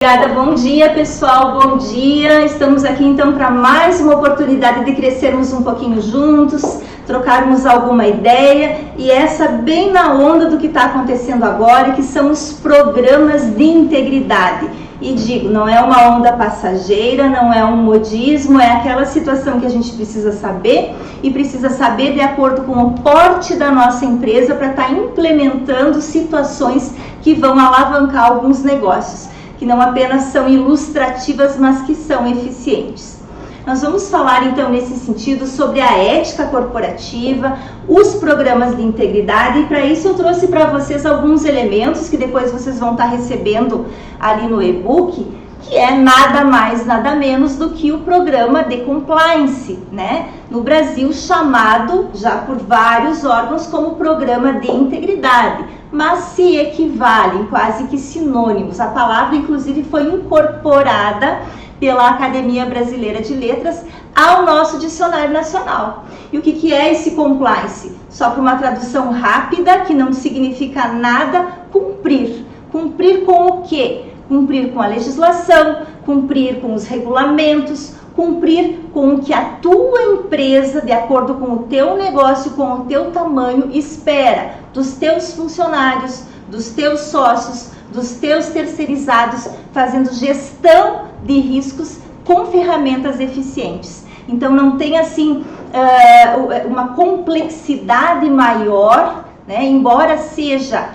Obrigada, bom dia pessoal, bom dia. Estamos aqui então para mais uma oportunidade de crescermos um pouquinho juntos, trocarmos alguma ideia e essa bem na onda do que está acontecendo agora, que são os programas de integridade. E digo, não é uma onda passageira, não é um modismo, é aquela situação que a gente precisa saber e precisa saber de acordo com o porte da nossa empresa para estar implementando situações que vão alavancar alguns negócios, que não apenas são ilustrativas, mas que são eficientes. Nós vamos falar então nesse sentido sobre a ética corporativa, os programas de integridade, e para isso eu trouxe para vocês alguns elementos que depois vocês vão estar recebendo ali no e-book, que é nada mais, nada menos do que o programa de compliance, né? No Brasil chamado já por vários órgãos como programa de integridade, mas se equivalem, quase que sinônimos. A palavra inclusive foi incorporada pela Academia Brasileira de Letras ao nosso dicionário nacional. E o que é esse compliance? Só para uma tradução rápida, que não significa nada, cumprir. Cumprir com o quê? Cumprir com a legislação, cumprir com os regulamentos, cumprir com o que a tua empresa, de acordo com o teu negócio, com o teu tamanho, espera dos teus funcionários, dos teus sócios, dos teus terceirizados, fazendo gestão de riscos com ferramentas eficientes. Então não tem assim uma complexidade maior, né? Embora seja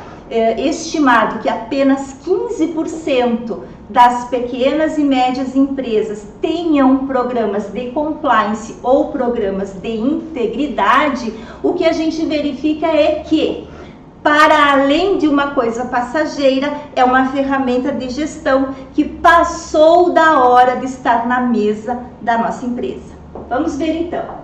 estimado que apenas 15% das pequenas e médias empresas tenham programas de compliance ou programas de integridade, o que a gente verifica é que, para além de uma coisa passageira, é uma ferramenta de gestão que passou da hora de estar na mesa da nossa empresa. Vamos ver então.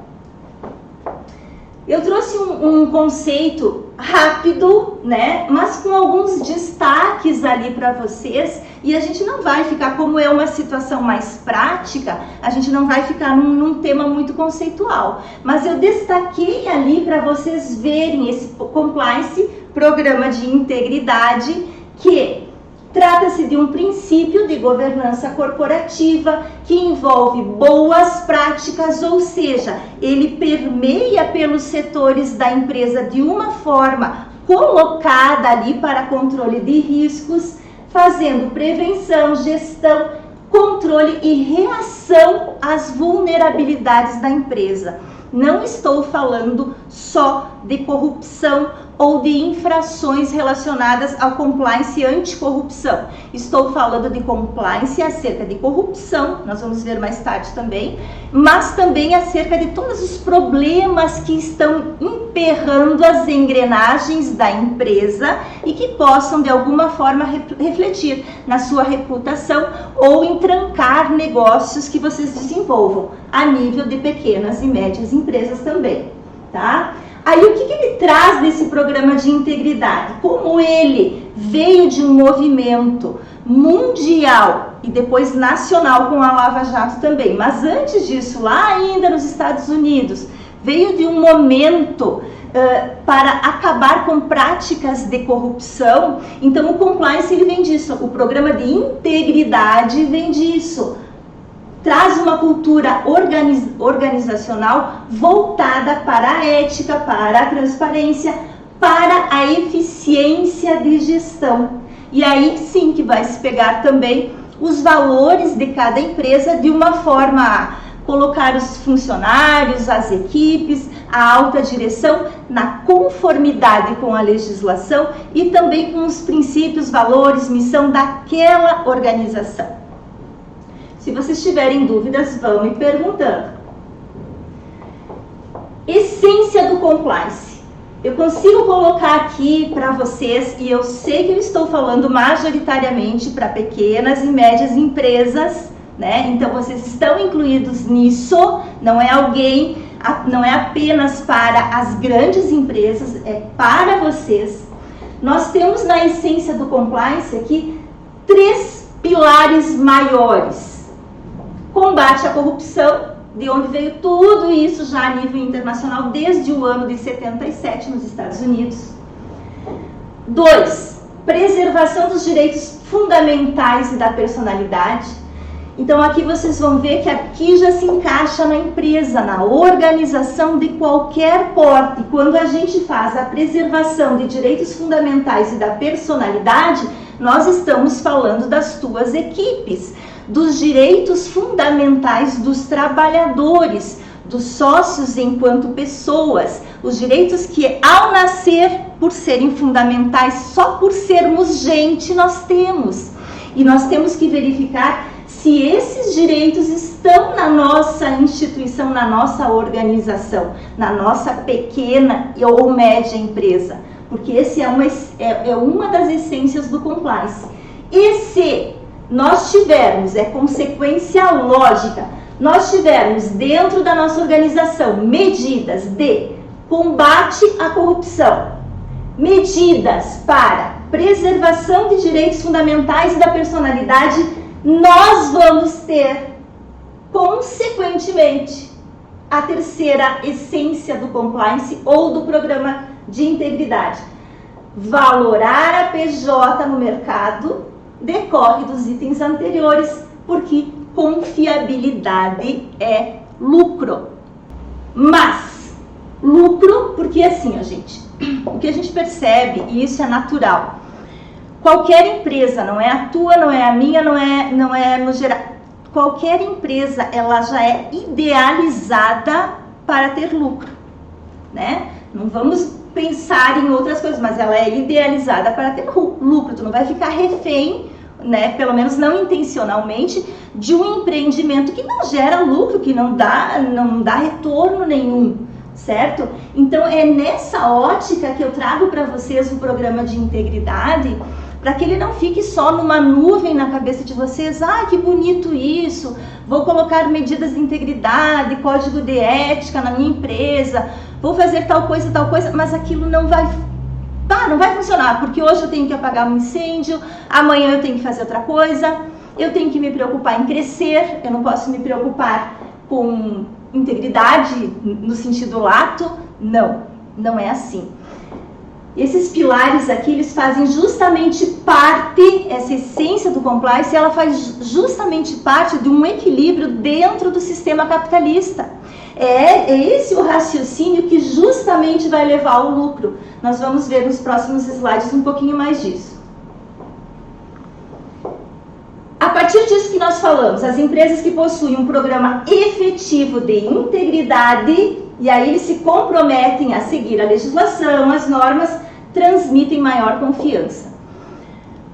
Eu trouxe um conceito rápido, né, mas com alguns destaques ali para vocês, e a gente não vai ficar, como é uma situação mais prática, a gente não vai ficar num tema muito conceitual, mas eu destaquei ali para vocês verem esse compliance, programa de integridade, que trata-se de um princípio de governança corporativa que envolve boas práticas, ou seja, ele permeia pelos setores da empresa de uma forma colocada ali para controle de riscos, fazendo prevenção, gestão, controle e reação às vulnerabilidades da empresa. Não estou falando só de corrupção ou de infrações relacionadas ao compliance anticorrupção. Estou falando de compliance acerca de corrupção, nós vamos ver mais tarde também, mas também acerca de todos os problemas que estão emperrando as engrenagens da empresa e que possam de alguma forma refletir na sua reputação ou entrancar negócios que vocês desenvolvam a nível de pequenas e médias empresas também, tá? Aí o que ele traz desse programa de integridade? Como ele veio de um movimento mundial e depois nacional com a Lava Jato também, mas antes disso, lá ainda nos Estados Unidos, veio de um momento para acabar com práticas de corrupção. Então o compliance ele vem disso, o programa de integridade vem disso. Traz uma cultura organizacional voltada para a ética, para a transparência, para a eficiência de gestão. E aí sim que vai se pegar também os valores de cada empresa de uma forma a colocar os funcionários, as equipes, a alta direção na conformidade com a legislação e também com os princípios, valores, missão daquela organização. Se vocês tiverem dúvidas, vão me perguntando. Essência do compliance. Eu consigo colocar aqui para vocês, e eu sei que eu estou falando majoritariamente para pequenas e médias empresas, né? Então vocês estão incluídos nisso, não é apenas para as grandes empresas, é para vocês. Nós temos na essência do compliance aqui 3 pilares maiores. Combate à corrupção, de onde veio tudo isso já a nível internacional desde o ano de 77 nos Estados Unidos. 2. Preservação dos direitos fundamentais e da personalidade. Então aqui vocês vão ver que aqui já se encaixa na empresa, na organização de qualquer porte. Quando a gente faz a preservação de direitos fundamentais e da personalidade, nós estamos falando das tuas equipes, dos direitos fundamentais dos trabalhadores, dos sócios enquanto pessoas, os direitos que ao nascer, por serem fundamentais, só por sermos gente, nós temos. E nós temos que verificar se esses direitos estão na nossa instituição, na nossa organização, na nossa pequena ou média empresa, porque esse é uma das essências do compliance. E se nós tivermos, é consequência lógica, nós tivermos dentro da nossa organização medidas de combate à corrupção, medidas para preservação de direitos fundamentais e da personalidade, nós vamos ter, consequentemente, a terceira essência do compliance ou do programa de integridade. Valorar a PJ no mercado decorre dos itens anteriores, porque confiabilidade é lucro. Mas, lucro, porque assim, ó, gente, o que a gente percebe, e isso é natural, qualquer empresa, não é a tua, não é a minha, não é no geral, qualquer empresa, ela já é idealizada para ter lucro, né? Não vamos pensar em outras coisas, mas ela é idealizada para ter lucro. Tu não vai ficar refém, né, pelo menos não intencionalmente, de um empreendimento que não gera lucro, que não dá retorno nenhum, certo? Então é nessa ótica que eu trago para vocês o programa de integridade, para que ele não fique só numa nuvem na cabeça de vocês. Ah, que bonito isso, vou colocar medidas de integridade, código de ética na minha empresa, vou fazer tal coisa, mas aquilo não vai funcionar, porque hoje eu tenho que apagar um incêndio, amanhã eu tenho que fazer outra coisa, eu tenho que me preocupar em crescer, eu não posso me preocupar com integridade no sentido lato. Não é assim. Esses pilares aqui, eles fazem justamente parte, essa essência do compliance, ela faz justamente parte de um equilíbrio dentro do sistema capitalista. É esse o raciocínio que justamente vai levar ao lucro. Nós vamos ver nos próximos slides um pouquinho mais disso. A partir disso que nós falamos, as empresas que possuem um programa efetivo de integridade, e aí eles se comprometem a seguir a legislação, as normas, transmitem maior confiança.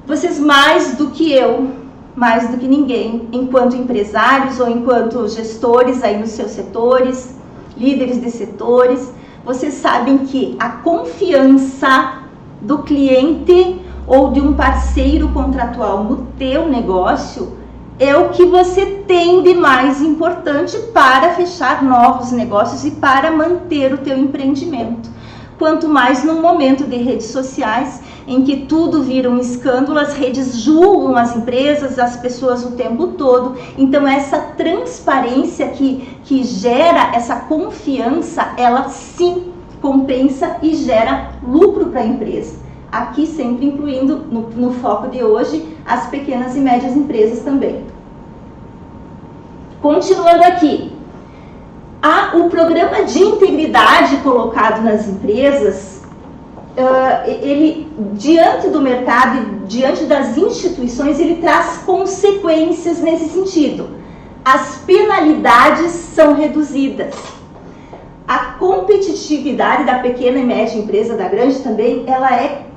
Vocês, mais do que eu, mais do que ninguém, enquanto empresários ou enquanto gestores aí nos seus setores, líderes de setores, vocês sabem que a confiança do cliente ou de um parceiro contratual no teu negócio é o que você tem de mais importante para fechar novos negócios e para manter o teu empreendimento. Quanto mais num momento de redes sociais, em que tudo vira um escândalo, as redes julgam as empresas, as pessoas o tempo todo. Então essa transparência que gera essa confiança, ela sim compensa e gera lucro para a empresa. Aqui sempre incluindo no foco de hoje as pequenas e médias empresas também. Continuando aqui, o programa de integridade colocado nas empresas, ele, diante do mercado, diante das instituições, ele traz consequências nesse sentido. As penalidades são reduzidas. A competitividade da pequena e média empresa, da grande também, ela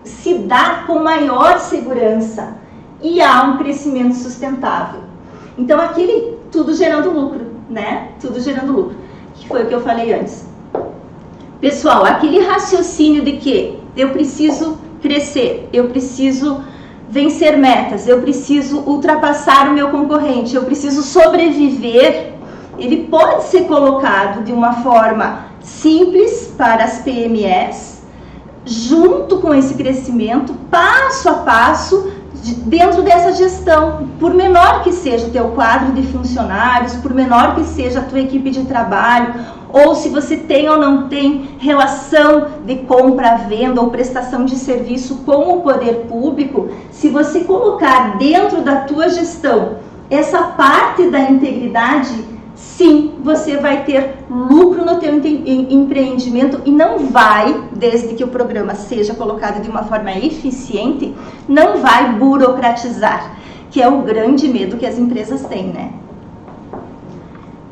se dá com maior segurança e há um crescimento sustentável. Então, aquele tudo gerando lucro, né? Tudo gerando lucro, que foi o que eu falei antes. Pessoal, aquele raciocínio de que eu preciso crescer, eu preciso vencer metas, eu preciso ultrapassar o meu concorrente, eu preciso sobreviver, ele pode ser colocado de uma forma simples para as PMEs, junto com esse crescimento, passo a passo, dentro dessa gestão. Por menor que seja o teu quadro de funcionários, por menor que seja a tua equipe de trabalho, ou se você tem ou não tem relação de compra, venda ou prestação de serviço com o poder público, se você colocar dentro da tua gestão essa parte da integridade, sim, você vai ter lucro no teu empreendimento e não vai, desde que o programa seja colocado de uma forma eficiente, não vai burocratizar, que é o grande medo que as empresas têm, né?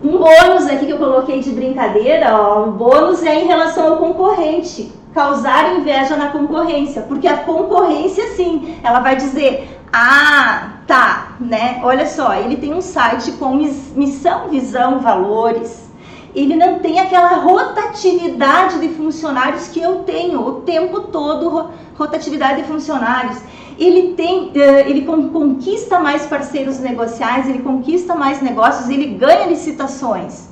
Um bônus aqui que eu coloquei de brincadeira, ó, o bônus é em relação ao concorrente, causar inveja na concorrência, porque a concorrência, sim, ela vai dizer, ah, tá, né, olha só, ele tem um site com missão, visão, valores, ele não tem aquela rotatividade de funcionários que eu tenho, o tempo todo rotatividade de funcionários. Ele conquista mais parceiros negociais, ele conquista mais negócios, ele ganha licitações.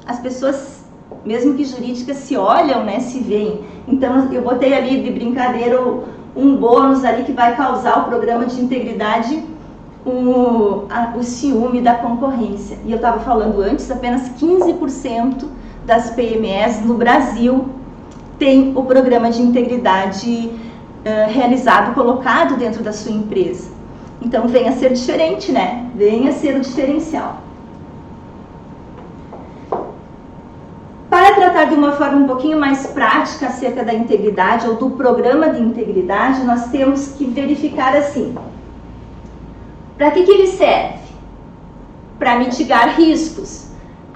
As pessoas, mesmo que jurídicas, se olham, né, se veem. Então, eu botei ali de brincadeira um bônus ali que vai causar o programa de integridade, o ciúme da concorrência. E eu estava falando antes, apenas 15% das PMEs no Brasil tem o programa de integridade realizado, colocado dentro da sua empresa. Então venha a ser diferente, né? Venha a ser o diferencial. Para tratar de uma forma um pouquinho mais prática acerca da integridade ou do programa de integridade, nós temos que verificar assim. Para que ele serve? Para mitigar riscos.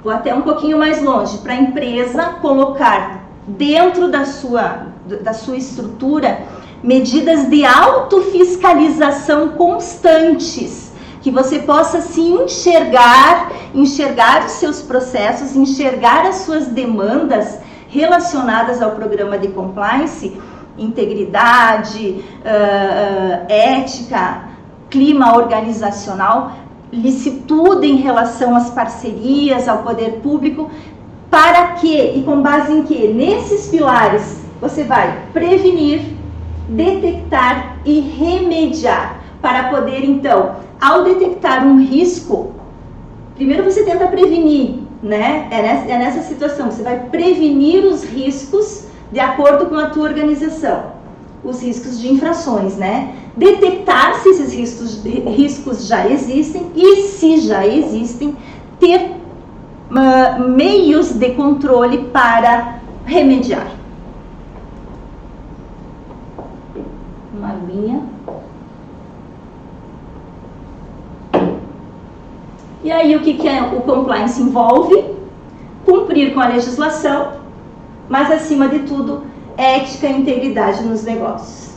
Vou até um pouquinho mais longe. Para a empresa colocar dentro da sua estrutura medidas de autofiscalização constantes, que você possa se enxergar os seus processos, enxergar as suas demandas relacionadas ao programa de compliance, integridade, ética, clima organizacional, licitude em relação às parcerias, ao poder público, para que, e com base em que, nesses pilares, você vai prevenir, detectar e remediar, para poder então, ao detectar um risco, primeiro você tenta prevenir, né? É nessa situação, você vai prevenir os riscos de acordo com a tua organização, os riscos de infrações, né? Detectar se esses riscos já existem e, se já existem, ter meios de controle para remediar. Uma linha. E aí o que o compliance envolve? Cumprir com a legislação, mas acima de tudo, ética e integridade nos negócios.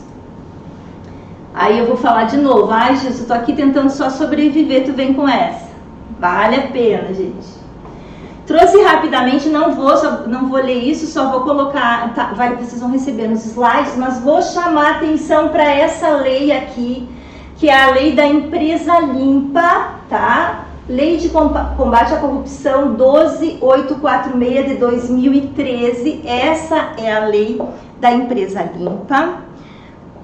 Aí eu vou falar de novo. Ai, Jesus, eu tô aqui tentando só sobreviver, tu vem com essa. Vale a pena, gente. Trouxe rapidamente, não vou ler isso, só vou colocar, tá, vocês vão receber nos slides, mas vou chamar a atenção para essa lei aqui, que é a lei da empresa limpa, tá? Lei de combate à corrupção 12846 de 2013, essa é a lei da empresa limpa,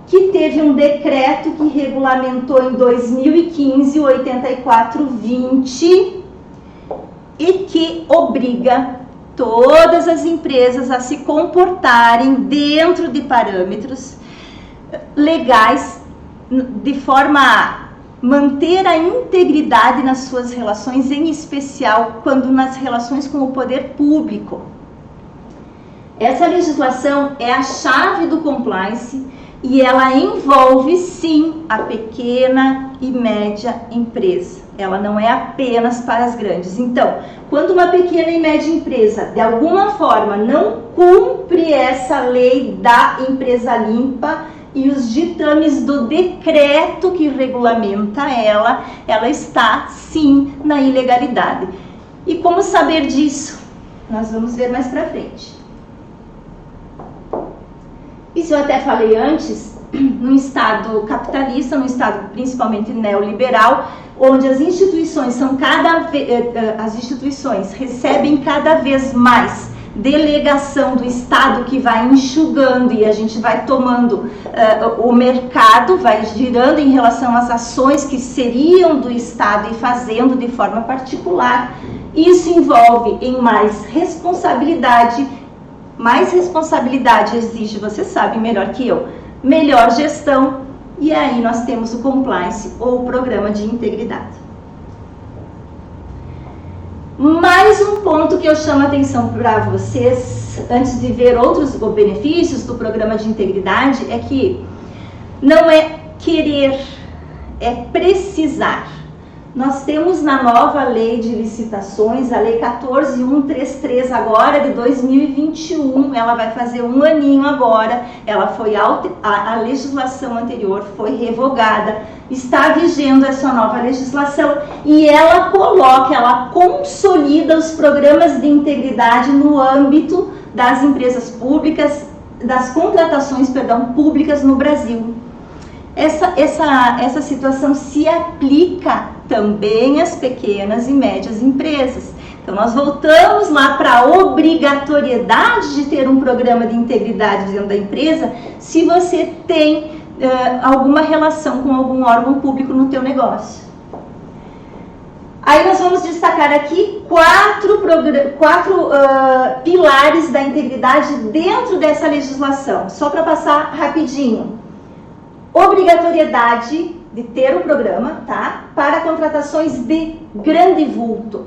que teve um decreto que regulamentou em 2015 o 8420 e que obriga todas as empresas a se comportarem dentro de parâmetros legais de forma a manter a integridade nas suas relações, em especial quando nas relações com o poder público. Essa legislação é a chave do compliance e ela envolve, sim, a pequena e média empresa. Ela não é apenas para as grandes. Então, quando uma pequena e média empresa, de alguma forma, não cumpre essa lei da empresa limpa e os ditames do decreto que regulamenta ela está, sim, na ilegalidade. E como saber disso? Nós vamos ver mais para frente. Isso eu até falei antes, num Estado capitalista, num Estado principalmente neoliberal, onde as instituições recebem cada vez mais delegação do Estado que vai enxugando e a gente vai tomando, o mercado vai girando em relação às ações que seriam do Estado e fazendo de forma particular. Isso envolve em mais responsabilidade exige, você sabe melhor que eu, melhor gestão, e aí nós temos o compliance ou o programa de integridade. Mais um ponto que eu chamo a atenção para vocês, antes de ver outros benefícios do programa de integridade, é que não é querer, é precisar. Nós temos na nova lei de licitações, a lei 14.133 agora de 2021, ela vai fazer um aninho agora, ela foi a legislação anterior foi revogada, está vigendo essa nova legislação e ela consolida os programas de integridade no âmbito das empresas públicas, das contratações, públicas no Brasil. Essa situação se aplica também às pequenas e médias empresas. Então, nós voltamos lá para a obrigatoriedade de ter um programa de integridade dentro da empresa se você tem alguma relação com algum órgão público no teu negócio. Aí nós vamos destacar aqui quatro pilares da integridade dentro dessa legislação, só para passar rapidinho. Obrigatoriedade de ter um programa, tá? Para contratações de grande vulto.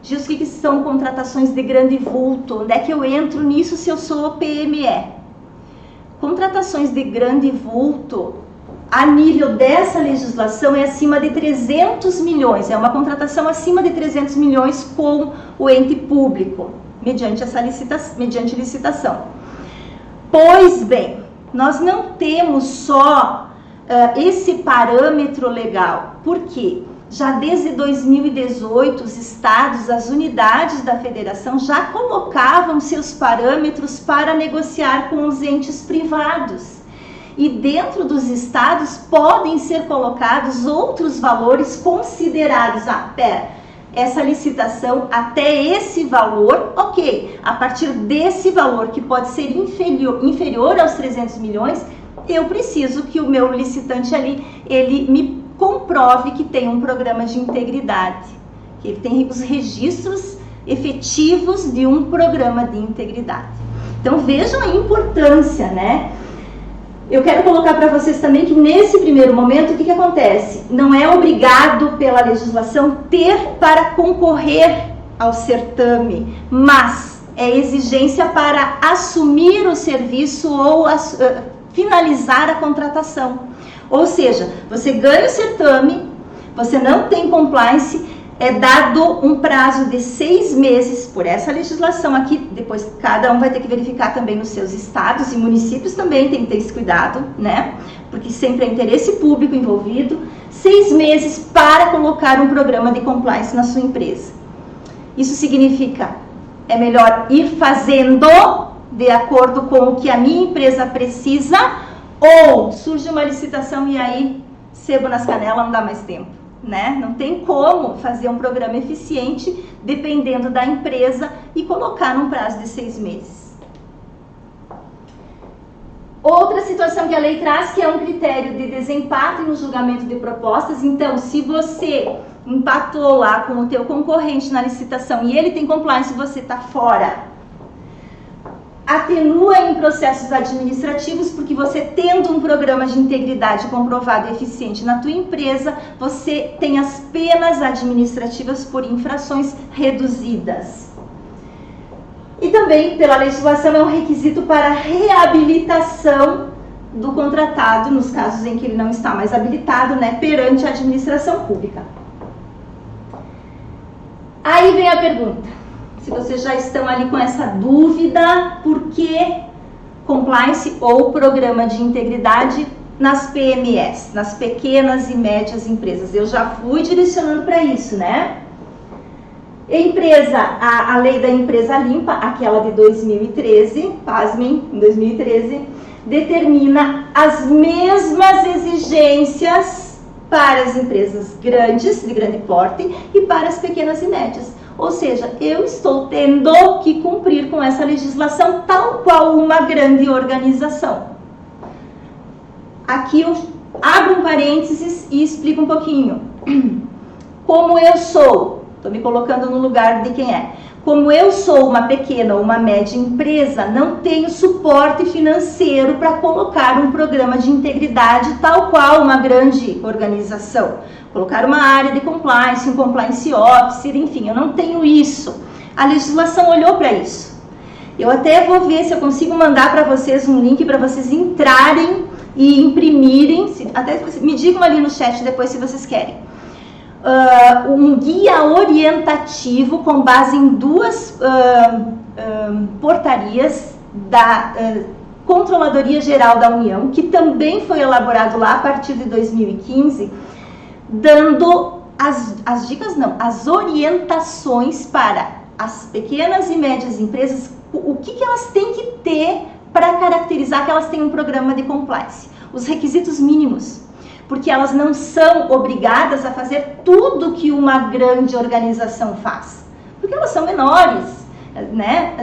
Diz o que são contratações de grande vulto? Onde é que eu entro nisso se eu sou PME? Contratações de grande vulto, a nível dessa legislação, é acima de 300 milhões. É uma contratação acima de 300 milhões com o ente público, mediante licitação. Pois bem, nós não temos só esse parâmetro legal. Por quê? Já desde 2018, os estados, as unidades da federação já colocavam seus parâmetros para negociar com os entes privados. E dentro dos estados podem ser colocados outros valores considerados. Essa licitação até esse valor, ok. A partir desse valor, que pode ser inferior aos 300 milhões, eu preciso que o meu licitante ali, ele me comprove que tem um programa de integridade, que ele tem os registros efetivos de um programa de integridade. Então vejam a importância, né? Eu quero colocar para vocês também que nesse primeiro momento, o que acontece? Não é obrigado pela legislação ter para concorrer ao certame, mas é exigência para assumir o serviço ou finalizar a contratação. Ou seja, você ganha o certame, você não tem compliance, é dado um prazo de 6 meses por essa legislação aqui. Depois cada um vai ter que verificar também nos seus estados e municípios também tem que ter esse cuidado, né? Porque sempre é interesse público envolvido. 6 meses para colocar um programa de compliance na sua empresa. Isso significa, é melhor ir fazendo de acordo com o que a minha empresa precisa, ou surge uma licitação e aí sebo nas canelas, não dá mais tempo, né? Não tem como fazer um programa eficiente dependendo da empresa e colocar num prazo de 6 meses. Outra situação que a lei traz, que é um critério de desempate no julgamento de propostas. Então, se você empatou lá com o teu concorrente na licitação e ele tem compliance e você está fora, atenua em processos administrativos, porque você tendo um programa de integridade comprovado e eficiente na tua empresa, você tem as penas administrativas por infrações reduzidas. E também, pela legislação, é um requisito para reabilitação do contratado, nos casos em que ele não está mais habilitado, né, perante a administração pública. Aí vem a pergunta. Se vocês já estão ali com essa dúvida, por que compliance ou programa de integridade nas PMEs, nas pequenas e médias empresas? Eu já fui direcionando para isso, né? A lei da empresa limpa, aquela de 2013, pasmem, em 2013, determina as mesmas exigências para as empresas grandes, de grande porte, e para as pequenas e médias. Ou seja, eu estou tendo que cumprir com essa legislação tal qual uma grande organização. Aqui eu abro um parênteses e explico um pouquinho. Como eu sou, estou me colocando no lugar de quem é. Como eu sou uma pequena ou uma média empresa, não tenho suporte financeiro para colocar um programa de integridade tal qual uma grande organização. Colocar uma área de compliance, um compliance officer, enfim, eu não tenho isso. A legislação olhou para isso. Eu até vou ver se eu consigo mandar para vocês um link para vocês entrarem e imprimirem, até me digam ali no chat depois se vocês querem. Um guia orientativo com base em duas portarias da Controladoria Geral da União, que também foi elaborado lá a partir de 2015, dando as dicas, não, as orientações para as pequenas e médias empresas, o que elas têm que ter para caracterizar que elas têm um programa de compliance, os requisitos mínimos. Porque elas não são obrigadas a fazer tudo que uma grande organização faz. Porque elas são menores, né?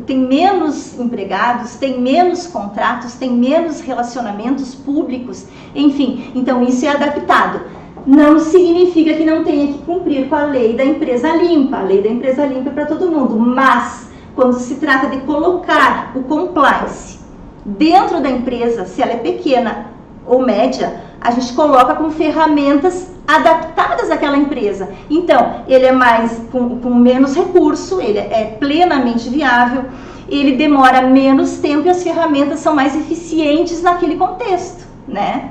Tem menos empregados, tem menos contratos, tem menos relacionamentos públicos, enfim. Então, isso é adaptado. Não significa que não tenha que cumprir com a lei da empresa limpa. A lei da empresa limpa é para todo mundo. Mas, quando se trata de colocar o compliance dentro da empresa, se ela é pequena ou média, a gente coloca com ferramentas adaptadas àquela empresa. Então, ele é mais com menos recurso, ele é plenamente viável, ele demora menos tempo e as ferramentas são mais eficientes naquele contexto, né?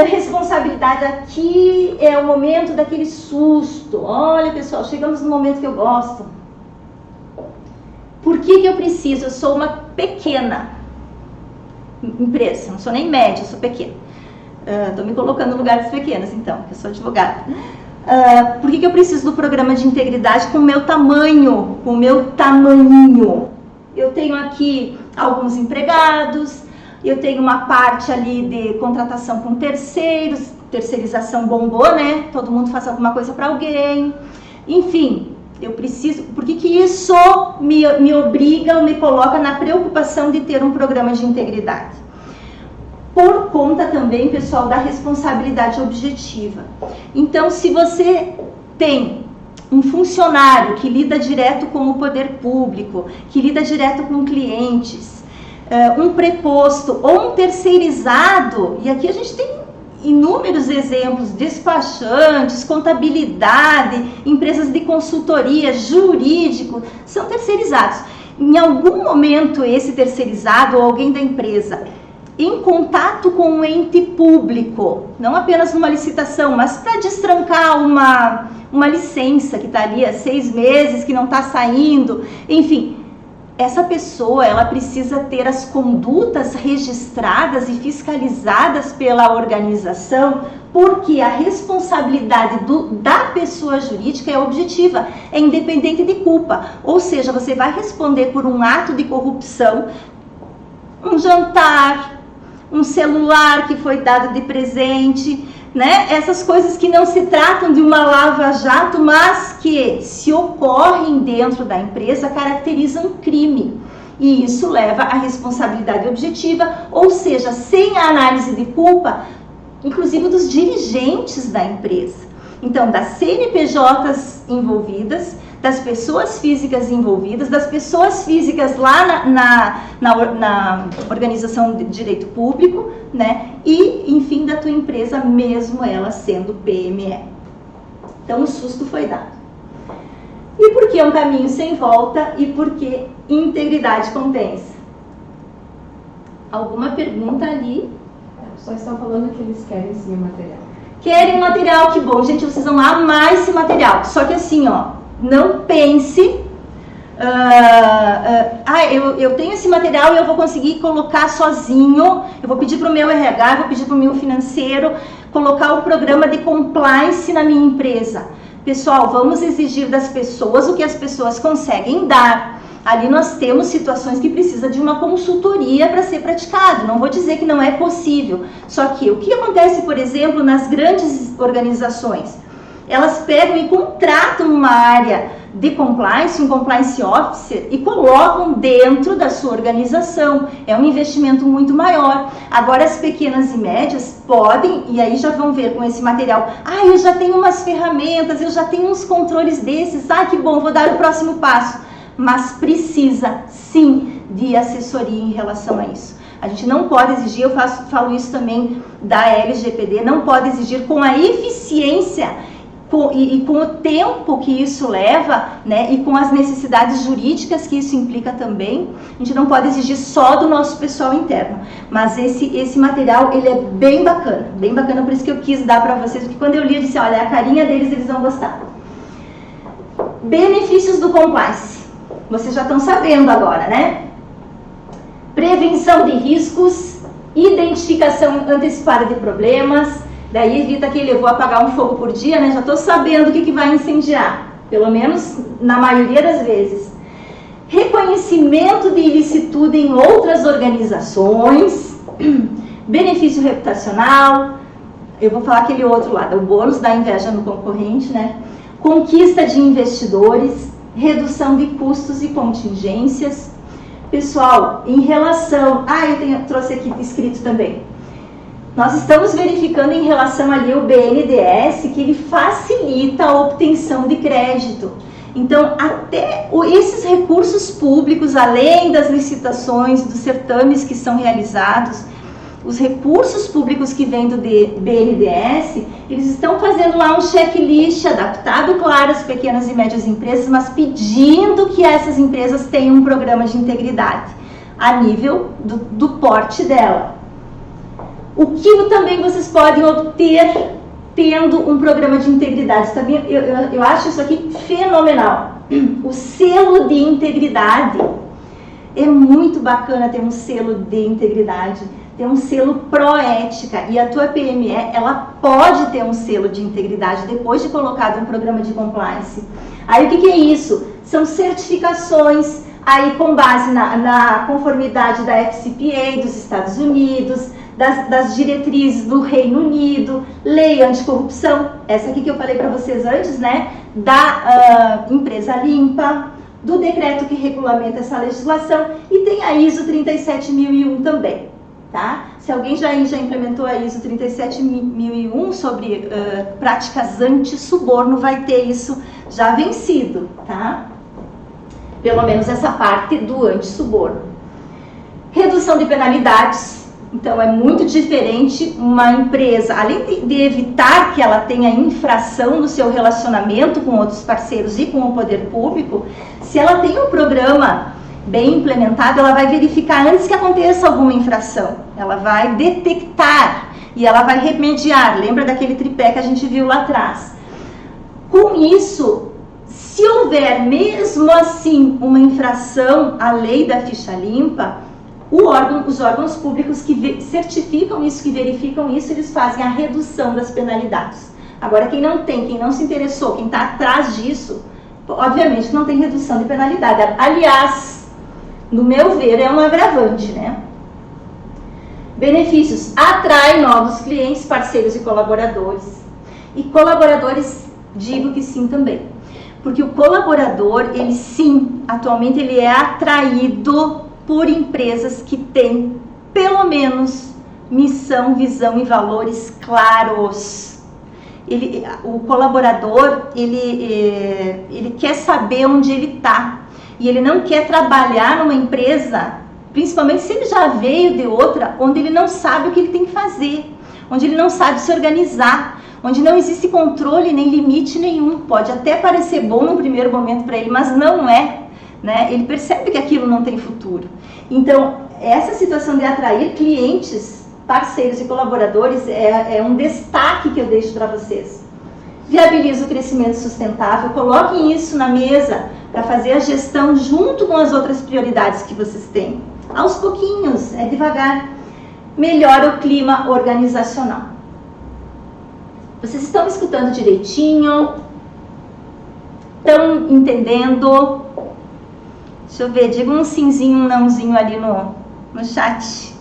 Responsabilidade aqui é o momento daquele susto. Olha, pessoal, chegamos no momento que eu gosto. Por que eu preciso? Eu sou uma pequena empresa, não sou nem média, eu sou pequena. Estou me colocando no lugar das pequenas, então, porque eu sou advogada. Por que eu preciso do programa de integridade com o meu tamanho, com o meu tamanhinho? Eu tenho aqui alguns empregados, eu tenho uma parte ali de contratação com terceiros, terceirização bombou, né? Todo mundo faz alguma coisa para alguém. Enfim, eu preciso... Por que isso me obriga ou me coloca na preocupação de ter um programa de integridade? Por conta também, pessoal, da responsabilidade objetiva. Então, se você tem um funcionário que lida direto com o poder público, que lida direto com clientes, um preposto ou um terceirizado, e aqui a gente tem inúmeros exemplos, despachantes, contabilidade, empresas de consultoria, jurídico, são terceirizados. Em algum momento esse terceirizado ou alguém da empresa, em contato com um ente público, não apenas numa licitação, mas para destrancar uma licença que está ali há 6 meses, que não está saindo, enfim, essa pessoa, ela precisa ter as condutas registradas e fiscalizadas pela organização, porque a responsabilidade da pessoa jurídica é objetiva, é independente de culpa. Ou seja, você vai responder por um ato de corrupção, um jantar, um celular que foi dado de presente, né? Essas coisas que não se tratam de uma lava-jato, mas que, se ocorrem dentro da empresa, caracterizam crime. E isso leva à responsabilidade objetiva, ou seja, sem a análise de culpa, inclusive dos dirigentes da empresa. Então, das CNPJs envolvidas, das pessoas físicas envolvidas, das pessoas físicas lá na organização de direito público, né? E, enfim, da tua empresa, mesmo ela sendo PME. Então, o susto foi dado. E por que um caminho sem volta e por que integridade compensa? Alguma pergunta ali? Só estão falando que eles querem sim o material. Querem material, que bom, gente, vocês vão amar esse material. Só que assim, ó, não pense, eu tenho esse material e eu vou conseguir colocar sozinho, eu vou pedir para o meu RH, eu vou pedir para o meu financeiro, colocar o programa de compliance na minha empresa. Pessoal, vamos exigir das pessoas o que as pessoas conseguem dar. Ali nós temos situações que precisa de uma consultoria para ser praticado. Não vou dizer que não é possível. Só que o que acontece, por exemplo, nas grandes organizações? elas pegam e contratam uma área de compliance, um compliance officer, e colocam dentro da sua organização. É um investimento muito maior. Agora as pequenas e médias podem, e aí já vão ver com esse material, eu já tenho umas ferramentas, eu já tenho uns controles desses, que bom, vou dar o próximo passo. Mas precisa sim de assessoria em relação a isso. A gente não pode exigir, eu falo isso também da LGPD, não pode exigir com a eficiência e com o tempo que isso leva, né, e com as necessidades jurídicas que isso implica também. A gente não pode exigir só do nosso pessoal interno, mas esse material, ele é bem bacana, por isso que eu quis dar para vocês, porque quando eu li, eu disse, olha, a carinha deles, eles vão gostar. Benefícios do compliance, vocês já estão sabendo agora, né? Prevenção de riscos, identificação antecipada de problemas, daí evita aquele, eu vou apagar um fogo por dia, né? Já estou sabendo o que vai incendiar, pelo menos na maioria das vezes. Reconhecimento de ilicitude em outras organizações, benefício reputacional, eu vou falar aquele outro lado, o bônus da inveja no concorrente, né? Conquista de investidores, redução de custos e contingências. Pessoal, em relação... trouxe aqui escrito também. Nós estamos verificando em relação ali ao BNDES que ele facilita a obtenção de crédito. Então, até esses recursos públicos, além das licitações, dos certames que são realizados, os recursos públicos que vêm do BNDES, eles estão fazendo lá um checklist adaptado, claro, às pequenas e médias empresas, mas pedindo que essas empresas tenham um programa de integridade a nível do porte dela. O que também vocês podem obter tendo um programa de integridade? Também, eu acho isso aqui fenomenal. O selo de integridade. É muito bacana ter um selo de integridade, ter um selo Proética, e a tua PME, ela pode ter um selo de integridade depois de colocado um programa de compliance. Aí o que é isso? São certificações, aí com base na conformidade da FCPA dos Estados Unidos, das diretrizes do Reino Unido, lei anticorrupção, essa aqui que eu falei para vocês antes, né? Da empresa limpa, do decreto que regulamenta essa legislação, e tem a ISO 37001 também. Tá? Se alguém já implementou a ISO 37001 sobre práticas anti-suborno, vai ter isso já vencido, tá? Pelo menos essa parte do anti-suborno. Redução de penalidades. Então, é muito diferente uma empresa, além de evitar que ela tenha infração no seu relacionamento com outros parceiros e com o poder público, se ela tem um programa bem implementado, ela vai verificar antes que aconteça alguma infração. Ela vai detectar e ela vai remediar. Lembra daquele tripé que a gente viu lá atrás? Com isso, se houver mesmo assim uma infração à lei da ficha limpa, os órgãos públicos que certificam isso, que verificam isso, eles fazem a redução das penalidades. Agora, quem não tem, quem não se interessou, quem está atrás disso, obviamente não tem redução de penalidade. Aliás, no meu ver, é um agravante, né? Benefícios: atrai novos clientes, parceiros e colaboradores. E colaboradores, digo que sim também. Porque o colaborador, ele sim, atualmente ele é atraído por empresas que têm, pelo menos, missão, visão e valores claros. O colaborador, ele quer saber onde ele está. E ele não quer trabalhar numa empresa, principalmente se ele já veio de outra, onde ele não sabe o que ele tem que fazer, onde ele não sabe se organizar, onde não existe controle nem limite nenhum. Pode até parecer bom no primeiro momento para ele, mas não é. Né? Ele percebe que aquilo não tem futuro. Então, essa situação de atrair clientes, parceiros e colaboradores é um destaque que eu deixo para vocês. Viabiliza o crescimento sustentável, coloquem isso na mesa para fazer a gestão junto com as outras prioridades que vocês têm. Aos pouquinhos, é devagar. Melhora o clima organizacional. Vocês estão me escutando direitinho? Estão entendendo? Deixa eu ver, diga um simzinho, um nãozinho ali no chat.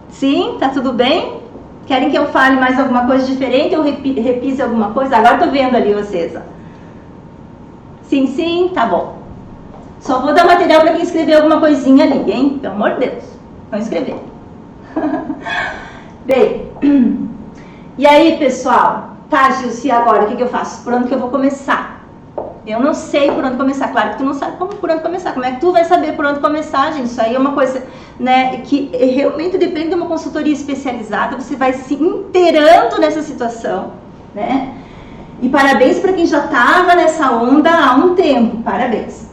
Sim, tá tudo bem? Querem que eu fale mais alguma coisa diferente ou repise alguma coisa? Agora estou vendo ali vocês. Ó. Sim, sim, tá bom. Só vou dar material para quem escrever alguma coisinha ali, hein? Pelo amor de Deus. Vamos escrever. Bem, e aí, pessoal? Tá, Gilce, e agora? O que eu faço? Por onde que eu vou começar? Eu não sei por onde começar. Claro que tu não sabe por onde começar. Como é que tu vai saber por onde começar, gente? Isso aí é uma coisa, né, que realmente depende de uma consultoria especializada. Você vai se inteirando nessa situação, né? E parabéns para quem já estava nessa onda há um tempo. Parabéns.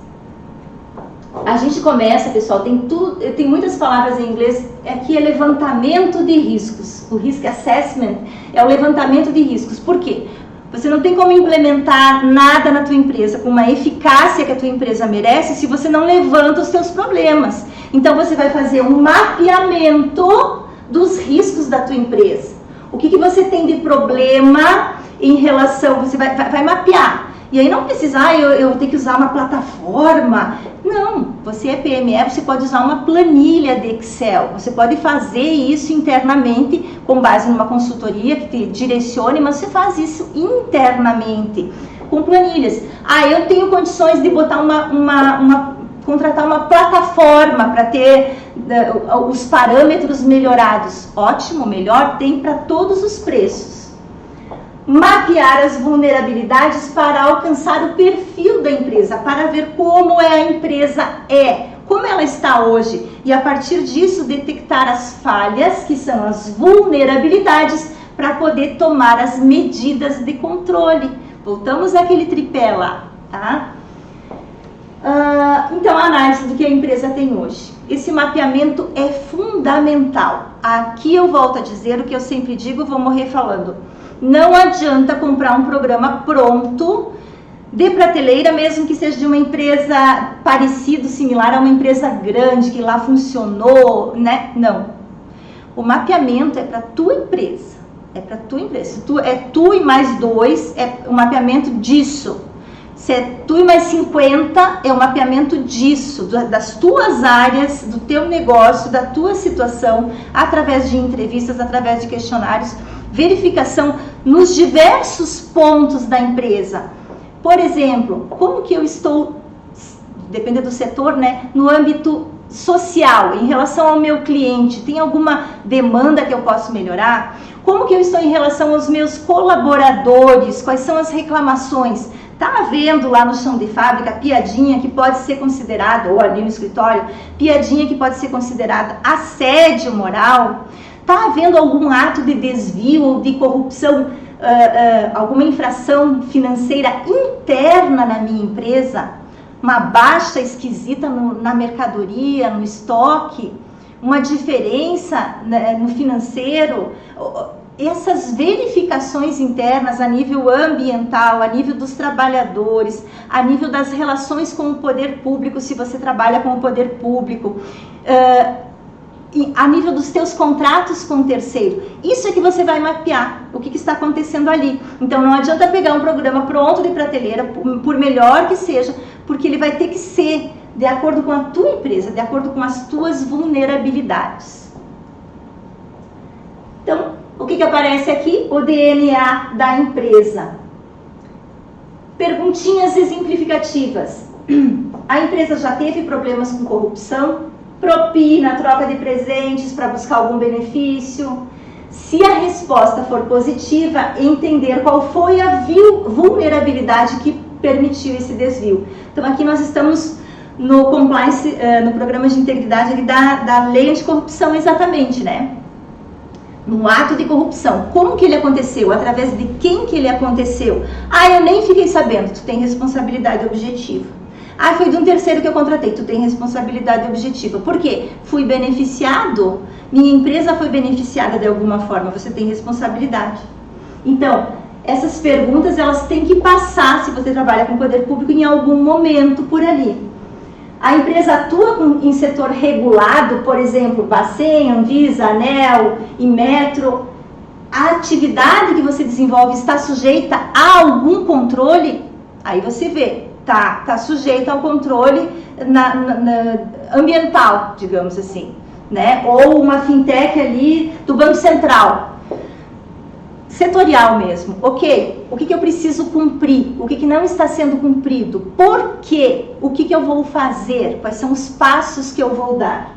A gente começa, pessoal, tem muitas palavras em inglês, aqui é levantamento de riscos. O Risk Assessment é o levantamento de riscos. Por quê? Você não tem como implementar nada na tua empresa com uma eficácia que a tua empresa merece se você não levanta os teus problemas. Então você vai fazer um mapeamento dos riscos da tua empresa. O que você tem de problema em relação, você vai mapear. E aí não precisa, eu tenho que usar uma plataforma. Não, você é PME, você pode usar uma planilha de Excel. Você pode fazer isso internamente com base numa consultoria que te direcione, mas você faz isso internamente com planilhas. Eu tenho condições de botar contratar uma plataforma para ter os parâmetros melhorados. Ótimo, melhor, tem para todos os preços. Mapear as vulnerabilidades para alcançar o perfil da empresa, para ver como a empresa como ela está hoje. E a partir disso, detectar as falhas, que são as vulnerabilidades, para poder tomar as medidas de controle. Voltamos àquele tripé lá, tá? Então, a análise do que a empresa tem hoje. Esse mapeamento é fundamental. Aqui eu volto a dizer o que eu sempre digo, vou morrer falando. Não adianta comprar um programa pronto, de prateleira, mesmo que seja de uma empresa parecida, similar a uma empresa grande, que lá funcionou, né? Não. O mapeamento é para tua empresa. É para tua empresa. Tu e mais 2, é o mapeamento disso. Se é tu e mais 50, é o mapeamento disso, das tuas áreas, do teu negócio, da tua situação, através de entrevistas, através de questionários, verificação nos diversos pontos da empresa. Por exemplo, como que eu estou, depende do setor, né, no âmbito social, em relação ao meu cliente, tem alguma demanda que eu posso melhorar? Como que eu estou em relação aos meus colaboradores? Quais são as reclamações? Está havendo lá no chão de fábrica piadinha que pode ser considerada, ou ali no escritório, piadinha que pode ser considerada assédio moral? Está havendo algum ato de desvio ou de corrupção, alguma infração financeira interna na minha empresa? Uma baixa esquisita na mercadoria, no estoque? Uma diferença, né, no financeiro? Essas verificações internas a nível ambiental, a nível dos trabalhadores, a nível das relações com o poder público, se você trabalha com o poder público, a nível dos teus contratos com o terceiro. Isso é que você vai mapear o que está acontecendo ali. Então não adianta pegar um programa pronto de prateleira, por melhor que seja, porque ele vai ter que ser de acordo com a tua empresa, de acordo com as tuas vulnerabilidades. Então, o que aparece aqui? O DNA da empresa. Perguntinhas exemplificativas. A empresa já teve problemas com corrupção? Propina, troca de presentes para buscar algum benefício? Se a resposta for positiva, entender qual foi a vulnerabilidade que permitiu esse desvio. Então aqui nós estamos no compliance, no programa de integridade ali da lei anticorrupção, exatamente, né? No ato de corrupção. Como que ele aconteceu? Através de quem que ele aconteceu? Eu nem fiquei sabendo. Tu tem responsabilidade objetiva. Foi de um terceiro que eu contratei. Tu tem responsabilidade objetiva. Por quê? Fui beneficiado. Minha empresa foi beneficiada de alguma forma. Você tem responsabilidade. Então, essas perguntas, elas têm que passar, se você trabalha com o poder público, em algum momento por ali. A empresa atua em setor regulado, por exemplo, Bacen, Anvisa, ANEEL, Inmetro. A atividade que você desenvolve está sujeita a algum controle? Aí você vê, tá sujeita ao controle ambiental, digamos assim, né? Ou uma fintech ali do Banco Central. setorial mesmo. Ok, o que eu preciso cumprir? O que não está sendo cumprido? Por quê? O que eu vou fazer? Quais são os passos que eu vou dar?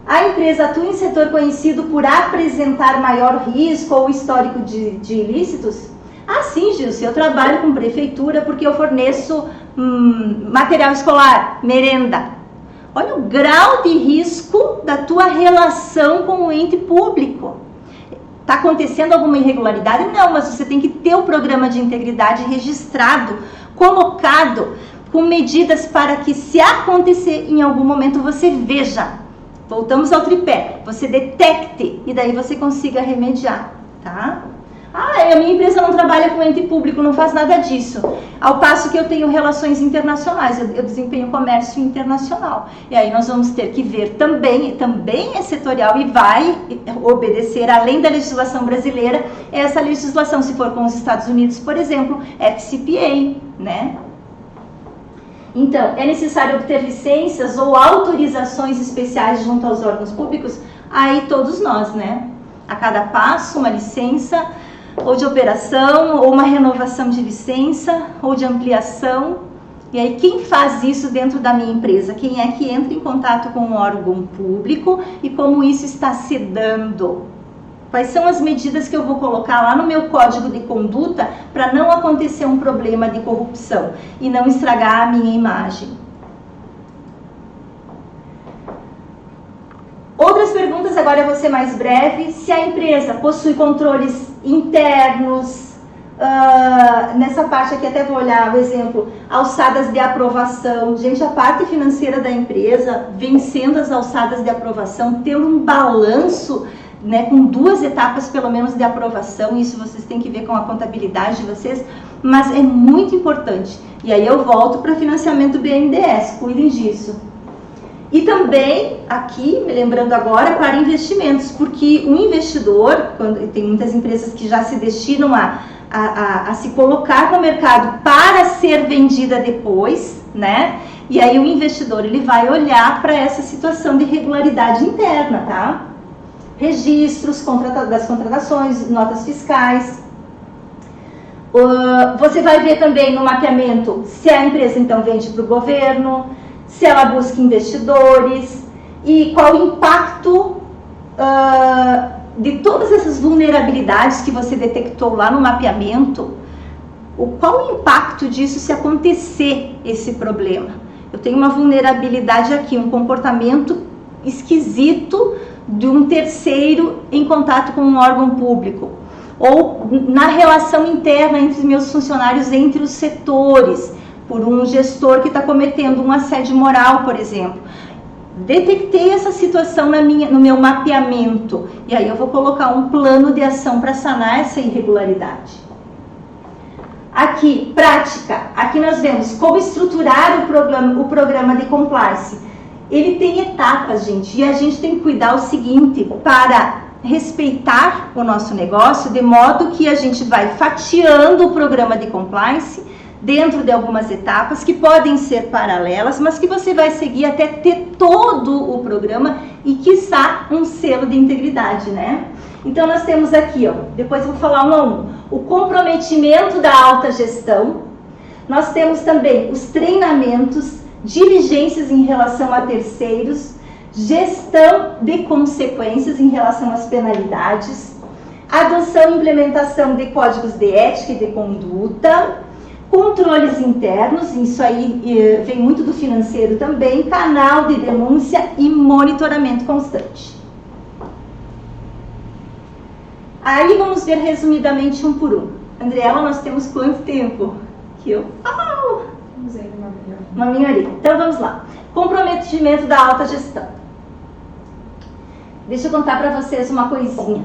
A empresa atua em setor conhecido por apresentar maior risco ou histórico de ilícitos? Ah, sim, Gilson, eu trabalho com prefeitura porque eu forneço material escolar, merenda. Olha o grau de risco da tua relação com o ente público. Está acontecendo alguma irregularidade? Não, mas você tem que ter o programa de integridade registrado, colocado, com medidas para que, se acontecer em algum momento, você veja. Voltamos ao tripé, você detecte e daí você consiga remediar, tá? Ah, a minha empresa não trabalha com ente público, não faz nada disso. Ao passo que eu tenho relações internacionais, eu desempenho comércio internacional. E aí nós vamos ter que ver também é setorial e vai obedecer, além da legislação brasileira, essa legislação, se for com os Estados Unidos, por exemplo, FCPA, né? Então, é necessário obter licenças ou autorizações especiais junto aos órgãos públicos? Aí todos nós, né? A cada passo, uma licença, ou de operação, ou uma renovação de licença, ou de ampliação. E aí, quem faz isso dentro da minha empresa? Quem é que entra em contato com o órgão público e como isso está se dando? Quais são as medidas que eu vou colocar lá no meu código de conduta para não acontecer um problema de corrupção e não estragar a minha imagem? Outras perguntas, agora eu vou ser mais breve. Se a empresa possui controles internos, nessa parte aqui até vou olhar o exemplo, alçadas de aprovação. Gente, a parte financeira da empresa, vencendo as alçadas de aprovação, tendo um balanço, né, com 2 etapas pelo menos de aprovação, isso vocês têm que ver com a contabilidade de vocês, mas é muito importante. E aí eu volto para financiamento BNDES, cuidem disso. E também, aqui, me lembrando agora, para investimentos, porque o investidor, tem muitas empresas que já se destinam a se colocar no mercado para ser vendida depois, né? E aí o investidor, ele vai olhar para essa situação de irregularidade interna, tá? Registros das contratações, notas fiscais. Você vai ver também no mapeamento se a empresa então vende para o governo, se ela busca investidores e qual o impacto de todas essas vulnerabilidades que você detectou lá no mapeamento, qual o impacto disso se acontecer esse problema. Eu tenho uma vulnerabilidade aqui, um comportamento esquisito de um terceiro em contato com um órgão público, ou na relação interna entre os meus funcionários, entre os setores, por um gestor que está cometendo um assédio moral, por exemplo. Detectei essa situação no meu mapeamento, e aí eu vou colocar um plano de ação para sanar essa irregularidade. Aqui, prática. Aqui nós vemos como estruturar o programa de compliance. Ele tem etapas, gente, e a gente tem que cuidar o seguinte, para respeitar o nosso negócio, de modo que a gente vai fatiando o programa de compliance dentro de algumas etapas que podem ser paralelas, mas que você vai seguir até ter todo o programa e, quiçá, um selo de integridade, né? Então, nós temos aqui, ó, depois eu vou falar um a um, o comprometimento da alta gestão. Nós temos também os treinamentos, diligências em relação a terceiros, gestão de consequências em relação às penalidades, adoção e implementação de códigos de ética e de conduta, controles internos, isso aí vem muito do financeiro também, canal de denúncia e monitoramento constante. Aí vamos ver resumidamente um por um. Andriela, nós temos quanto tempo? Que eu falo. Vamos aí, uma minoria. Então vamos lá. Comprometimento da alta gestão. Deixa eu contar para vocês uma coisinha.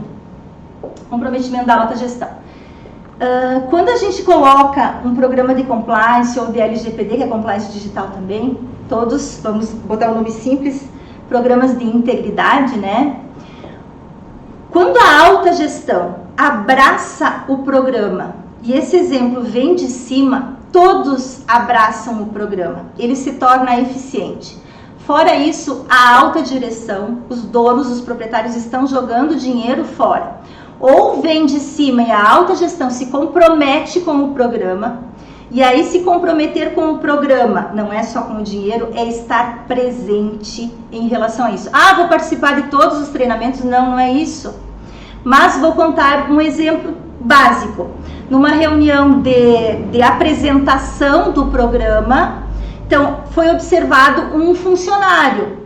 Comprometimento da alta gestão. Quando a gente coloca um programa de compliance ou de LGPD, que é compliance digital também, todos, vamos botar um nome simples, programas de integridade, né? Quando a alta gestão abraça o programa, e esse exemplo vem de cima, todos abraçam o programa, ele se torna eficiente. Fora isso, a alta direção, os donos, os proprietários estão jogando dinheiro fora. Ou vem de cima e a alta gestão se compromete com o programa, e aí se comprometer com o programa não é só com o dinheiro, é estar presente em relação a isso. Ah, vou participar de todos os treinamentos? Não, não é isso. Mas vou contar um exemplo básico. Numa reunião de apresentação do programa, então foi observado um funcionário,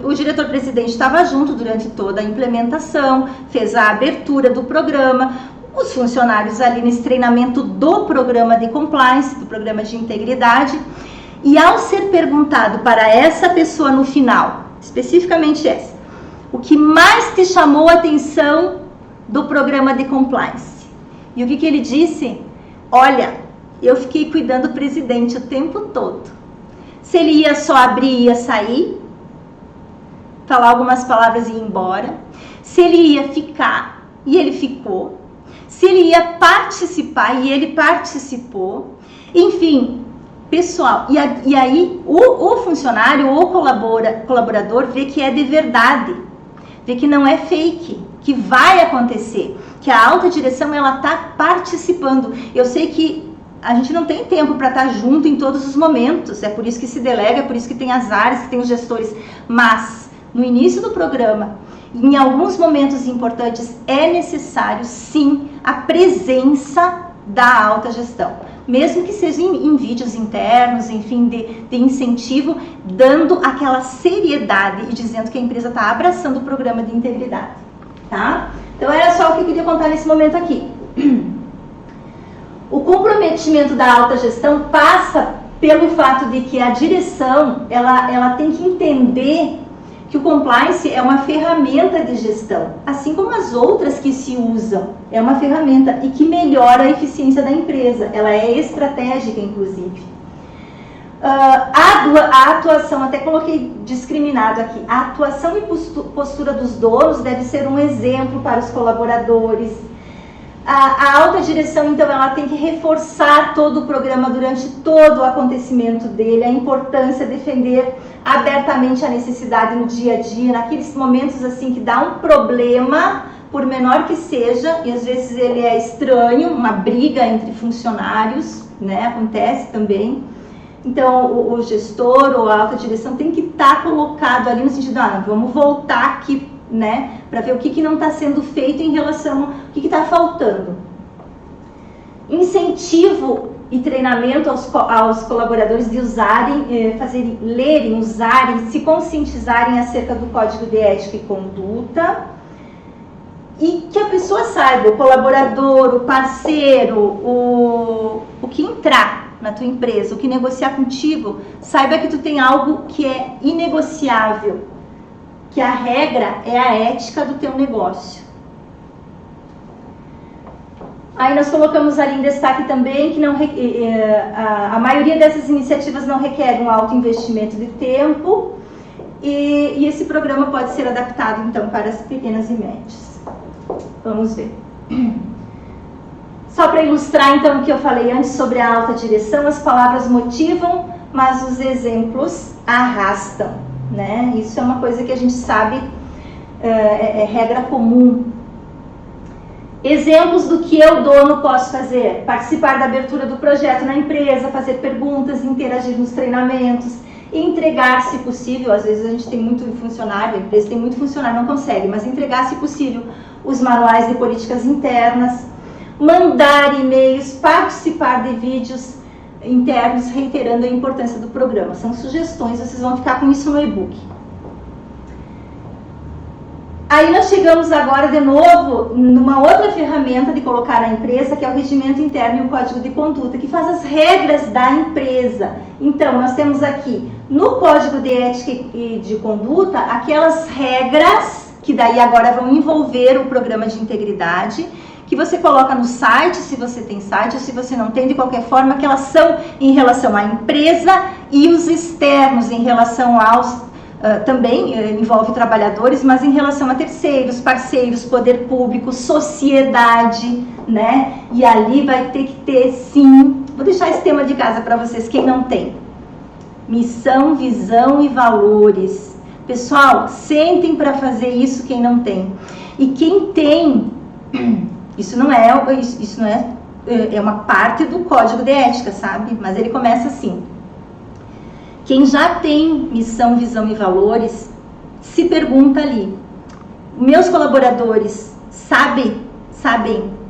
o diretor-presidente estava junto durante toda a implementação, fez a abertura do programa, os funcionários ali nesse treinamento do programa de compliance, do programa de integridade, e ao ser perguntado para essa pessoa no final, especificamente essa, o que mais te chamou a atenção do programa de compliance? E o que ele disse? Olha, eu fiquei cuidando do presidente o tempo todo. Se ele ia só abrir e ia sair, falar algumas palavras e ir embora. Se ele ia ficar, e ele ficou. Se ele ia participar, e ele participou. Enfim, pessoal, e aí o funcionário ou colaborador vê que é de verdade, vê que não é fake, que vai acontecer, que a alta direção ela está participando. Eu sei que a gente não tem tempo para estar junto em todos os momentos, é por isso que se delega, é por isso que tem as áreas, que tem os gestores, mas no início do programa, em alguns momentos importantes, é necessário sim a presença da alta gestão, mesmo que seja em vídeos internos, enfim, de incentivo, dando aquela seriedade e dizendo que a empresa está abraçando o programa de integridade, tá? Então era só o que eu queria contar nesse momento aqui. O comprometimento da alta gestão passa pelo fato de que a direção ela tem que entender que o compliance é uma ferramenta de gestão, assim como as outras que se usam, é uma ferramenta e que melhora a eficiência da empresa, ela é estratégica, inclusive. A atuação, até coloquei discriminado aqui, a atuação e postura dos donos deve ser um exemplo para os colaboradores. A alta direção, então, ela tem que reforçar todo o programa durante todo o acontecimento dele, a importância de defender abertamente a necessidade no dia a dia, naqueles momentos assim que dá um problema, por menor que seja, e às vezes ele é estranho, uma briga entre funcionários, né, acontece também. Então, o gestor ou a alta direção tem que estar colocado ali no sentido, não, vamos voltar aqui, né, para ver o que não está sendo feito em relação ao que está faltando. Incentivo e treinamento aos colaboradores de usarem, lerem, usarem, se conscientizarem acerca do código de ética e conduta, e que a pessoa saiba, o colaborador, o parceiro, o que entrar na tua empresa, o que negociar contigo, saiba que tu tem algo que é inegociável, que a regra é a ética do teu negócio. Aí nós colocamos ali em destaque também que a maioria dessas iniciativas não requer um alto investimento de tempo e esse programa pode ser adaptado então para as pequenas e médias. Vamos ver. Só para ilustrar então o que eu falei antes sobre a alta direção, as palavras motivam, mas os exemplos arrastam, né? Isso é uma coisa que a gente sabe, é regra comum. Exemplos do que eu, dono, posso fazer: participar da abertura do projeto na empresa, fazer perguntas, interagir nos treinamentos, entregar, se possível, às vezes a gente tem muito funcionário, a empresa tem muito funcionário, não consegue, mas entregar, se possível, os manuais de políticas internas, mandar e-mails, participar de vídeos internos reiterando a importância do programa. São sugestões, vocês vão ficar com isso no e-book. Aí nós chegamos agora de novo numa outra ferramenta de colocar na empresa, que é o regimento interno e o código de conduta, que faz as regras da empresa. Então, nós temos aqui no código de ética e de conduta aquelas regras que daí agora vão envolver o programa de integridade, que você coloca no site, se você tem site, ou se você não tem, de qualquer forma, que elas são em relação à empresa e os externos, em relação aos também envolve trabalhadores, mas em relação a terceiros, parceiros, poder público, sociedade, né? E ali vai ter que ter, sim, vou deixar esse tema de casa para vocês, quem não tem. Missão, visão e valores. Pessoal, sentem para fazer isso quem não tem. E quem tem, Isso não é uma parte do código de ética, sabe? Mas ele começa assim: quem já tem missão, visão e valores, se pergunta ali, meus colaboradores sabem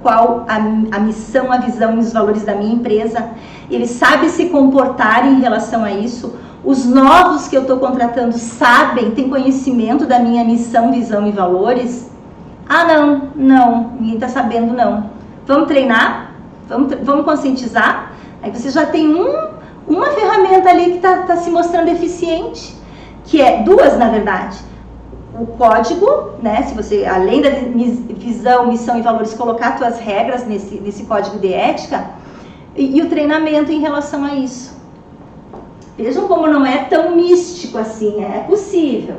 qual a missão, a visão e os valores da minha empresa? Eles sabem se comportar em relação a isso? Os novos que eu estou contratando sabem, têm conhecimento da minha missão, visão e valores? Ah, não, ninguém está sabendo, não. Vamos treinar? Vamos conscientizar? Aí você já tem uma ferramenta ali que está se mostrando eficiente, que é duas, na verdade. O código, né? Se você, além da visão, missão e valores, colocar suas regras nesse código de ética, e o treinamento em relação a isso. Vejam como não é tão místico assim, é possível.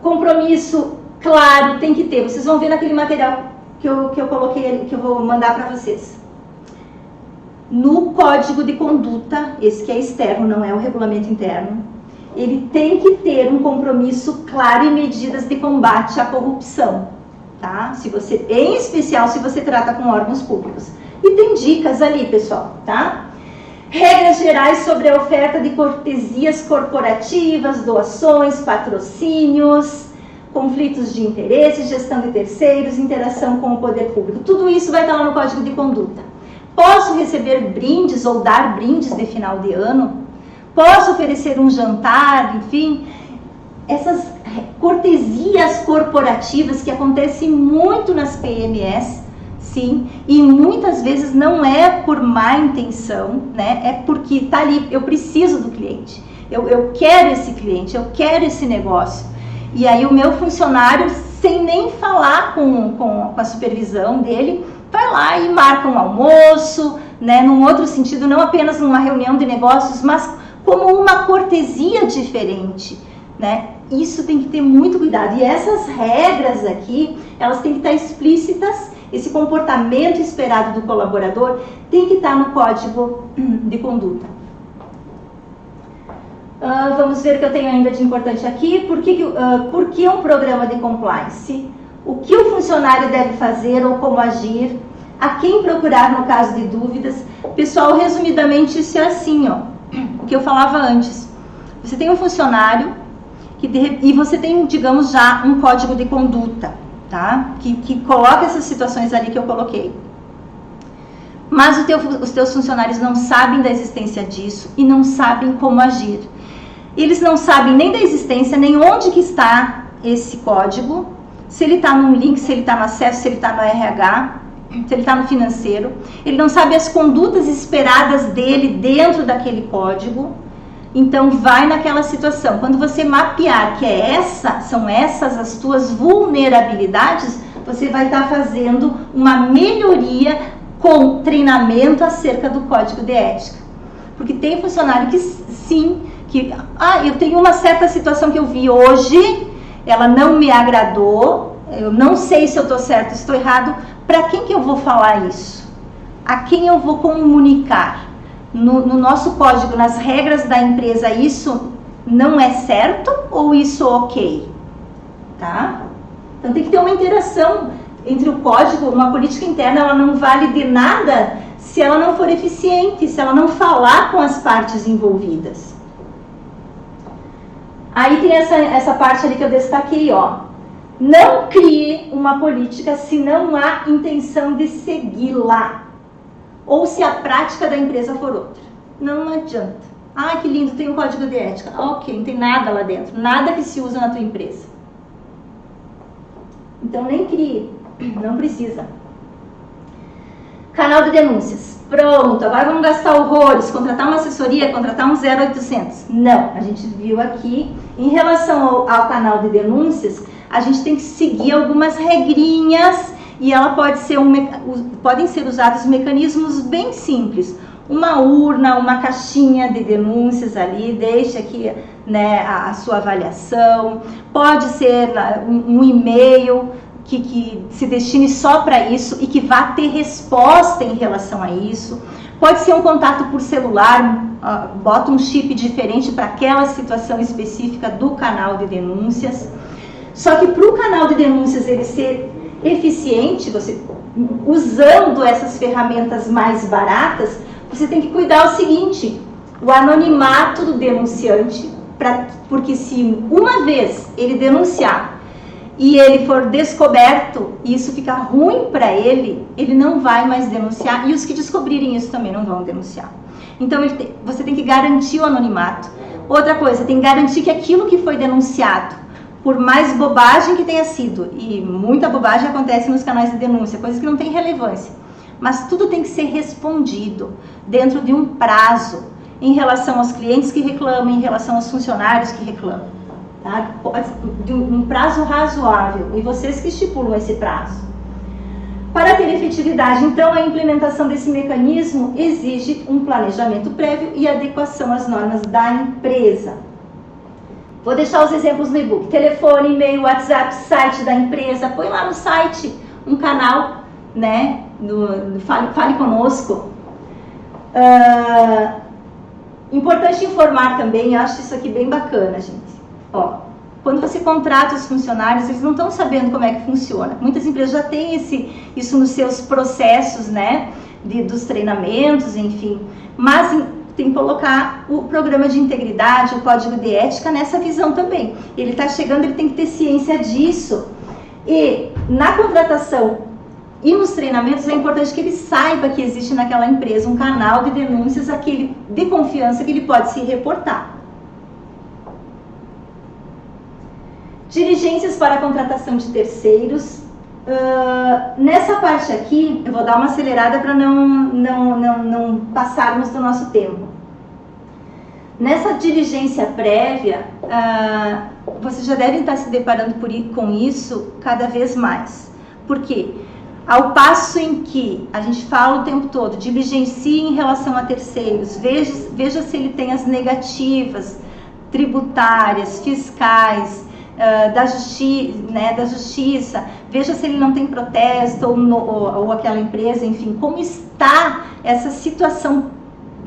Compromisso, claro, tem que ter. Vocês vão ver naquele material que eu coloquei, que eu vou mandar para vocês. No código de conduta, esse que é externo, não é o regulamento interno, ele tem que ter um compromisso claro e medidas de combate à corrupção, tá? Em especial se você trata com órgãos públicos. E tem dicas ali, pessoal, tá? Regras gerais sobre a oferta de cortesias corporativas, doações, patrocínios, conflitos de interesse, gestão de terceiros, interação com o poder público. Tudo isso vai estar lá no código de conduta. Posso receber brindes ou dar brindes de final de ano? Posso oferecer um jantar, enfim. Essas cortesias corporativas que acontecem muito nas PMEs, sim, e muitas vezes não é por má intenção, né? É porque tá ali, eu preciso do cliente, eu quero esse cliente, eu quero esse negócio. E aí o meu funcionário, sem nem falar com a supervisão dele, vai lá e marca um almoço, né? Num outro sentido, não apenas numa reunião de negócios, mas como uma cortesia diferente, né? Isso tem que ter muito cuidado. E essas regras aqui, elas têm que estar explícitas. Esse comportamento esperado do colaborador tem que estar no código de conduta. Vamos ver o que eu tenho ainda de importante aqui. Por que um programa de compliance? O que o funcionário deve fazer ou como agir? A quem procurar no caso de dúvidas? Pessoal, resumidamente, isso é assim, ó, o que eu falava antes. Você tem um funcionário e você tem, digamos, já um código de conduta, tá? Que coloca essas situações ali que eu coloquei. Mas os teus funcionários não sabem da existência disso e não sabem como agir. Eles não sabem nem da existência, nem onde que está esse código, se ele está num link, se ele está no acesso, se ele está no RH, se ele está no financeiro. Ele não sabe as condutas esperadas dele dentro daquele código. Então vai naquela situação. Quando você mapear que são essas as tuas vulnerabilidades, você vai estar fazendo uma melhoria com treinamento acerca do código de ética. Porque tem funcionário que sim, eu tenho uma certa situação que eu vi hoje, ela não me agradou, eu não sei se eu estou certo, se estou errado. Para quem que eu vou falar isso? A quem eu vou comunicar? No nosso código, nas regras da empresa, isso não é certo ou isso ok? Tá? Então tem que ter uma interação entre o código. Uma política interna, ela não vale de nada se ela não for eficiente, se ela não falar com as partes envolvidas. Aí tem essa parte ali que eu destaquei, ó. Não crie uma política se não há intenção de segui-la. Ou se a prática da empresa for outra. Não adianta. Ah, que lindo, tem um código de ética. Ok, não tem nada lá dentro. Nada que se usa na tua empresa. Então nem crie. Não precisa. Canal de denúncias. Pronto, agora vamos gastar horrores. Contratar uma assessoria, contratar um 0800. Não, a gente viu aqui. Em relação ao canal de denúncias, a gente tem que seguir algumas regrinhas. E ela podem ser usados mecanismos bem simples. Uma urna, uma caixinha de denúncias ali, deixa aqui, né, a sua avaliação. Pode ser um e-mail que se destine só para isso e que vá ter resposta em relação a isso. Pode ser um contato por celular, bota um chip diferente para aquela situação específica do canal de denúncias. Só que para o canal de denúncias ele ser eficiente, você usando essas ferramentas mais baratas, você tem que cuidar o seguinte, o anonimato do denunciante, porque se uma vez ele denunciar e ele for descoberto e isso ficar ruim para ele, ele não vai mais denunciar, e os que descobrirem isso também não vão denunciar. Então você tem que garantir o anonimato. Outra coisa, tem que garantir que aquilo que foi denunciado, por mais bobagem que tenha sido, e muita bobagem acontece nos canais de denúncia, coisas que não têm relevância, mas tudo tem que ser respondido dentro de um prazo, em relação aos clientes que reclamam, em relação aos funcionários que reclamam, tá? De um prazo razoável, e vocês que estipulam esse prazo. Para ter efetividade, então, a implementação desse mecanismo exige um planejamento prévio e adequação às normas da empresa. Vou deixar os exemplos no e-book. Telefone, e-mail, WhatsApp, site da empresa. Põe lá no site um canal, né? Fale Conosco. Importante informar também, eu acho isso aqui bem bacana, gente. Ó, quando você contrata os funcionários, eles não estão sabendo como é que funciona. Muitas empresas já têm isso nos seus processos, né? Dos treinamentos, enfim. Mas tem que colocar o programa de integridade, o código de ética nessa visão também. Ele está chegando, ele tem que ter ciência disso. E na contratação e nos treinamentos é importante que ele saiba que existe naquela empresa um canal de denúncias de confiança que ele pode se reportar. Diligências para a contratação de terceiros. Nessa parte aqui, eu vou dar uma acelerada para não passarmos do nosso tempo. Nessa diligência prévia, vocês já devem estar se deparando com isso cada vez mais. Por quê? Ao passo em que a gente fala o tempo todo, diligencie em relação a terceiros, veja se ele tem as negativas tributárias, fiscais, da justiça, veja se ele não tem protesto ou aquela empresa, enfim, como está essa situação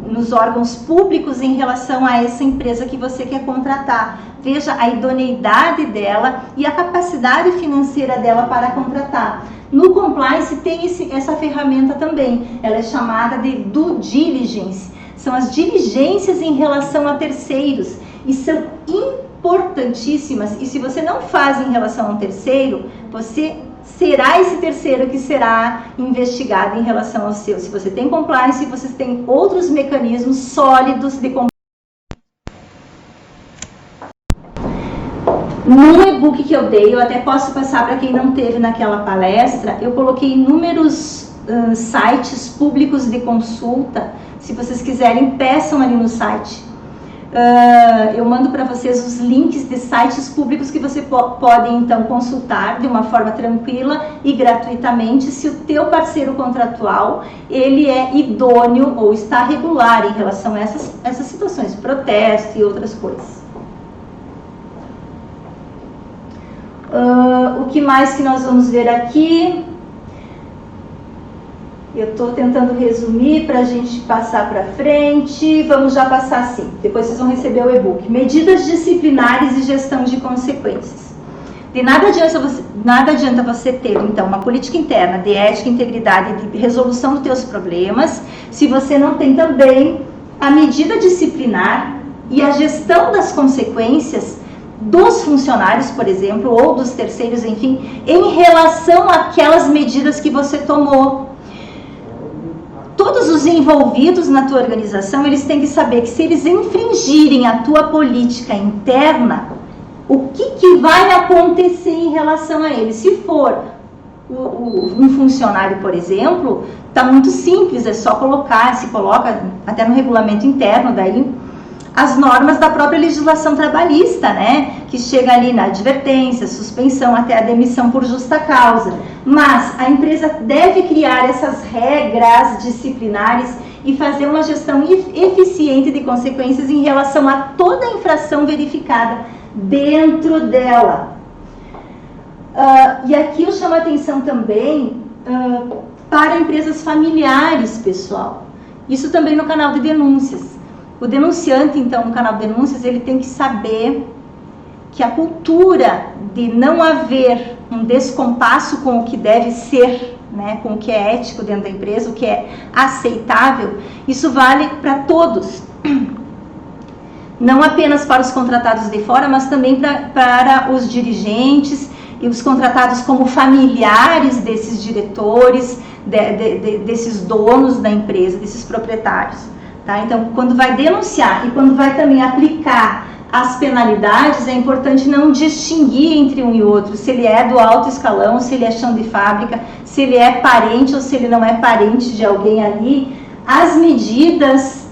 nos órgãos públicos em relação a essa empresa que você quer contratar. Veja a idoneidade dela e a capacidade financeira dela para contratar. No compliance tem essa ferramenta também, ela é chamada de due diligence, são as diligências em relação a terceiros, e são importantíssimas, e se você não faz em relação a um terceiro, você será esse terceiro que será investigado em relação ao seu. Se você tem compliance, você tem outros mecanismos sólidos de compliance. No e-book que eu dei, eu até posso passar para quem não teve naquela palestra, eu coloquei inúmeros sites públicos de consulta. Se vocês quiserem, peçam ali no site. Eu mando para vocês os links de sites públicos que você podem então consultar de uma forma tranquila e gratuitamente se o teu parceiro contratual ele é idôneo ou está regular em relação a essas situações, protesto e outras coisas. O que mais que nós vamos ver aqui? Eu estou tentando resumir para a gente passar para frente. Vamos já passar assim. Depois vocês vão receber o e-book. Medidas disciplinares e gestão de consequências. De nada adianta você ter, então, uma política interna de ética, integridade e de resolução dos teus problemas, se você não tem também a medida disciplinar e a gestão das consequências dos funcionários, por exemplo, ou dos terceiros, enfim, em relação àquelas medidas que você tomou. Todos os envolvidos na tua organização, eles têm que saber que se eles infringirem a tua política interna, o que vai acontecer em relação a eles? Se for um funcionário, por exemplo, está muito simples, é só se coloca até no regulamento interno, daí as normas da própria legislação trabalhista, né? Que chega ali na advertência, suspensão, até a demissão por justa causa. Mas a empresa deve criar essas regras disciplinares e fazer uma gestão eficiente de consequências em relação a toda a infração verificada dentro dela. E aqui eu chamo a atenção também para empresas familiares, pessoal. Isso também no canal de denúncias. O denunciante, então, no canal de denúncias, ele tem que saber que a cultura de não haver um descompasso com o que deve ser, né, com o que é ético dentro da empresa, o que é aceitável, isso vale para todos. Não apenas para os contratados de fora, mas também para os dirigentes e os contratados como familiares desses diretores, desses donos da empresa, desses proprietários. Tá? Então, quando vai denunciar e quando vai também aplicar as penalidades, é importante não distinguir entre um e outro, se ele é do alto escalão, se ele é chão de fábrica, se ele é parente ou se ele não é parente de alguém ali. As medidas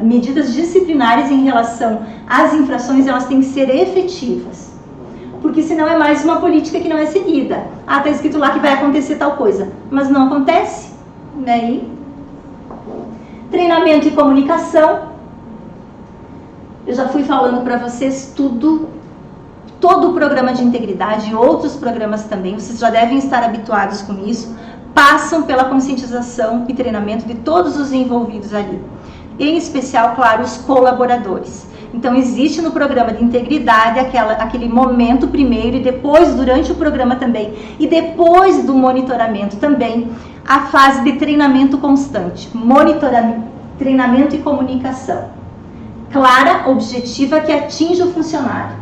medidas disciplinares em relação às infrações, elas têm que ser efetivas, porque senão é mais uma política que não é seguida. Ah, está escrito lá que vai acontecer tal coisa, mas não acontece, né? Treinamento e comunicação, eu já fui falando para vocês todo o programa de integridade e outros programas também, vocês já devem estar habituados com isso, passam pela conscientização e treinamento de todos os envolvidos ali, em especial, claro, os colaboradores. Então, existe no programa de integridade aquele momento primeiro e depois, durante o programa também, e depois do monitoramento também, a fase de treinamento constante, monitoramento, treinamento e comunicação. Clara, objetiva, que atinge o funcionário.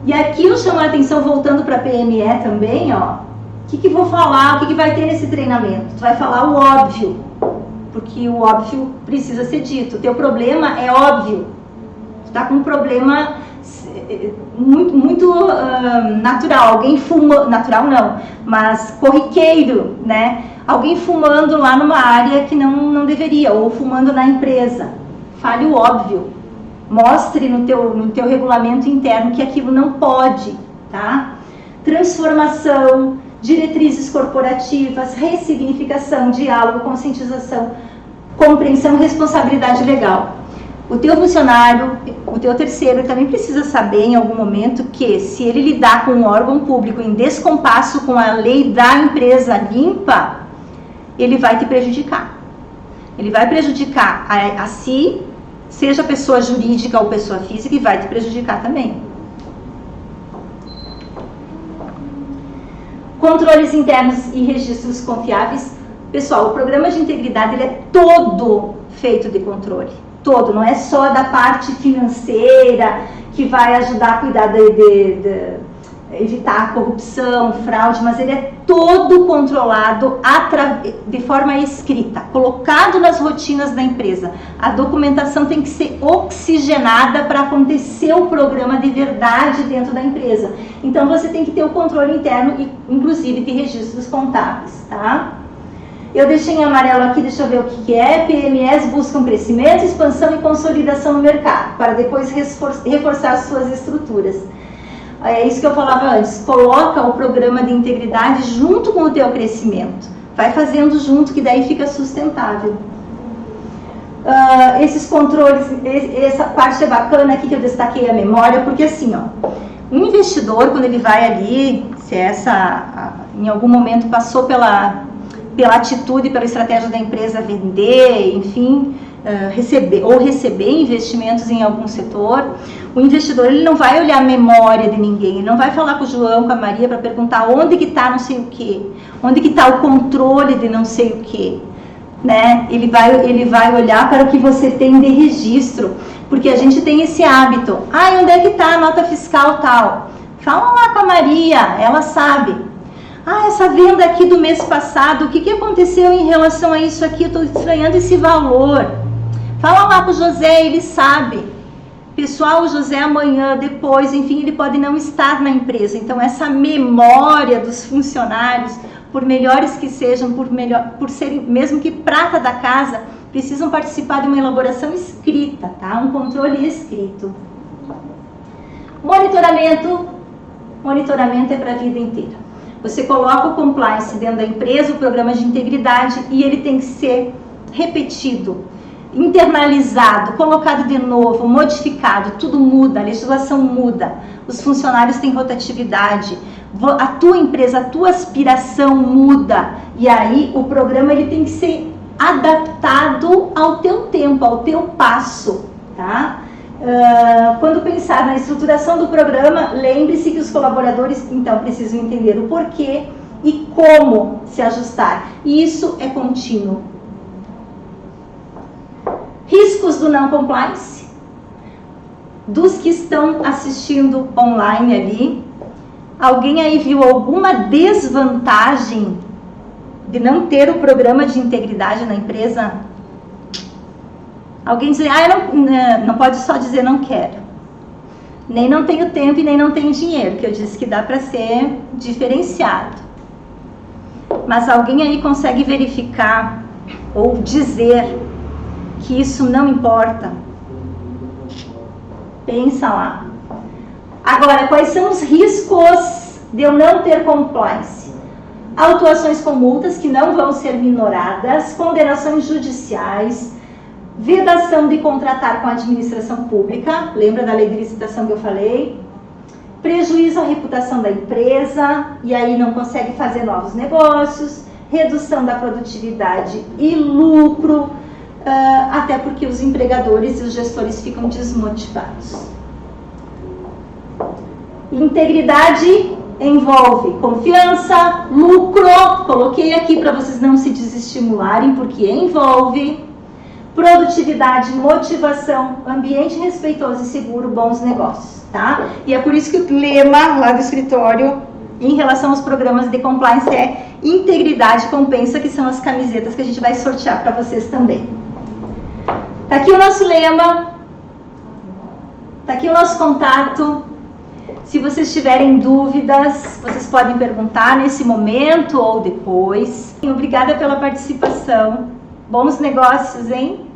E aqui eu chamo a atenção, voltando para a PME também, ó, o que vou falar, o que vai ter nesse treinamento? Tu vai falar o óbvio, porque o óbvio precisa ser dito. O teu problema é óbvio. Tu tá com um problema muito natural. Alguém fuma, natural não, mas corriqueiro, né? Alguém fumando lá numa área que não deveria, ou fumando na empresa. Fale o óbvio. Mostre no teu regulamento interno que aquilo não pode, tá? Transformação, diretrizes corporativas, ressignificação, diálogo, conscientização, compreensão, responsabilidade legal. O teu funcionário, o teu terceiro, também precisa saber em algum momento que se ele lidar com um órgão público em descompasso com a lei da empresa limpa, ele vai te prejudicar. Ele vai prejudicar a si, seja pessoa jurídica ou pessoa física, e vai te prejudicar também. Controles internos e registros confiáveis. Pessoal, o programa de integridade ele é todo feito de controle. Todo, não é só da parte financeira que vai ajudar a cuidar de evitar a corrupção, fraude, mas ele é todo controlado de forma escrita, colocado nas rotinas da empresa. A documentação tem que ser oxigenada para acontecer o programa de verdade dentro da empresa. Então você tem que ter o controle interno e inclusive de registros contábeis, tá? Eu deixei em amarelo aqui, deixa eu ver o que é. PMEs buscam crescimento, expansão e consolidação no mercado, para depois reforçar suas estruturas. É isso que eu falava antes, coloca o programa de integridade junto com o teu crescimento. Vai fazendo junto, que daí fica sustentável. Esses controles, essa parte é bacana aqui que eu destaquei a memória, porque assim, ó, um investidor, quando ele vai ali, se em algum momento passou pela atitude, pela estratégia da empresa vender, enfim, receber investimentos em algum setor, o investidor ele não vai olhar a memória de ninguém, ele não vai falar com o João, com a Maria para perguntar onde que está não sei o que, onde que está o controle de não sei o que, né? Ele vai olhar para o que você tem de registro, porque a gente tem esse hábito, onde é que está a nota fiscal tal? Fala lá com a Maria, ela sabe. Essa venda aqui do mês passado, o que aconteceu em relação a isso aqui? Eu estou estranhando esse valor. Fala lá com o José, ele sabe. Pessoal, o José amanhã, depois, enfim, ele pode não estar na empresa. Então, essa memória dos funcionários, por melhores que sejam, por serem, mesmo que prata da casa, precisam participar de uma elaboração escrita, tá? Um controle escrito. Monitoramento é para a vida inteira. Você coloca o compliance dentro da empresa, o programa de integridade, e ele tem que ser repetido, internalizado, colocado de novo, modificado, tudo muda, a legislação muda, os funcionários têm rotatividade, a tua empresa, a tua aspiração muda, e aí o programa ele tem que ser adaptado ao teu tempo, ao teu passo, tá? Quando pensar na estruturação do programa, lembre-se que os colaboradores, então, precisam entender o porquê e como se ajustar. E isso é contínuo. Riscos do não compliance. Dos que estão assistindo online ali, alguém aí viu alguma desvantagem de não ter o programa de integridade na empresa? Alguém diz, não pode só dizer não quero. Nem não tenho tempo e nem não tenho dinheiro, que eu disse que dá para ser diferenciado. Mas alguém aí consegue verificar ou dizer que isso não importa? Pensa lá. Agora, quais são os riscos de eu não ter compliance? Autuações com multas que não vão ser minoradas, condenações judiciais, vedação de contratar com a administração pública, lembra da lei de licitação que eu falei? Prejuízo à reputação da empresa, e aí não consegue fazer novos negócios, redução da produtividade e lucro, até porque os empregadores e os gestores ficam desmotivados. Integridade envolve confiança, lucro, coloquei aqui para vocês não se desestimularem, porque envolve produtividade, motivação, ambiente respeitoso e seguro, bons negócios, tá? E é por isso que o lema lá do escritório, em relação aos programas de compliance, é integridade compensa, que são as camisetas que a gente vai sortear para vocês também. Tá aqui o nosso lema, tá aqui o nosso contato. Se vocês tiverem dúvidas, vocês podem perguntar nesse momento ou depois. Obrigada pela participação. Bons negócios, hein?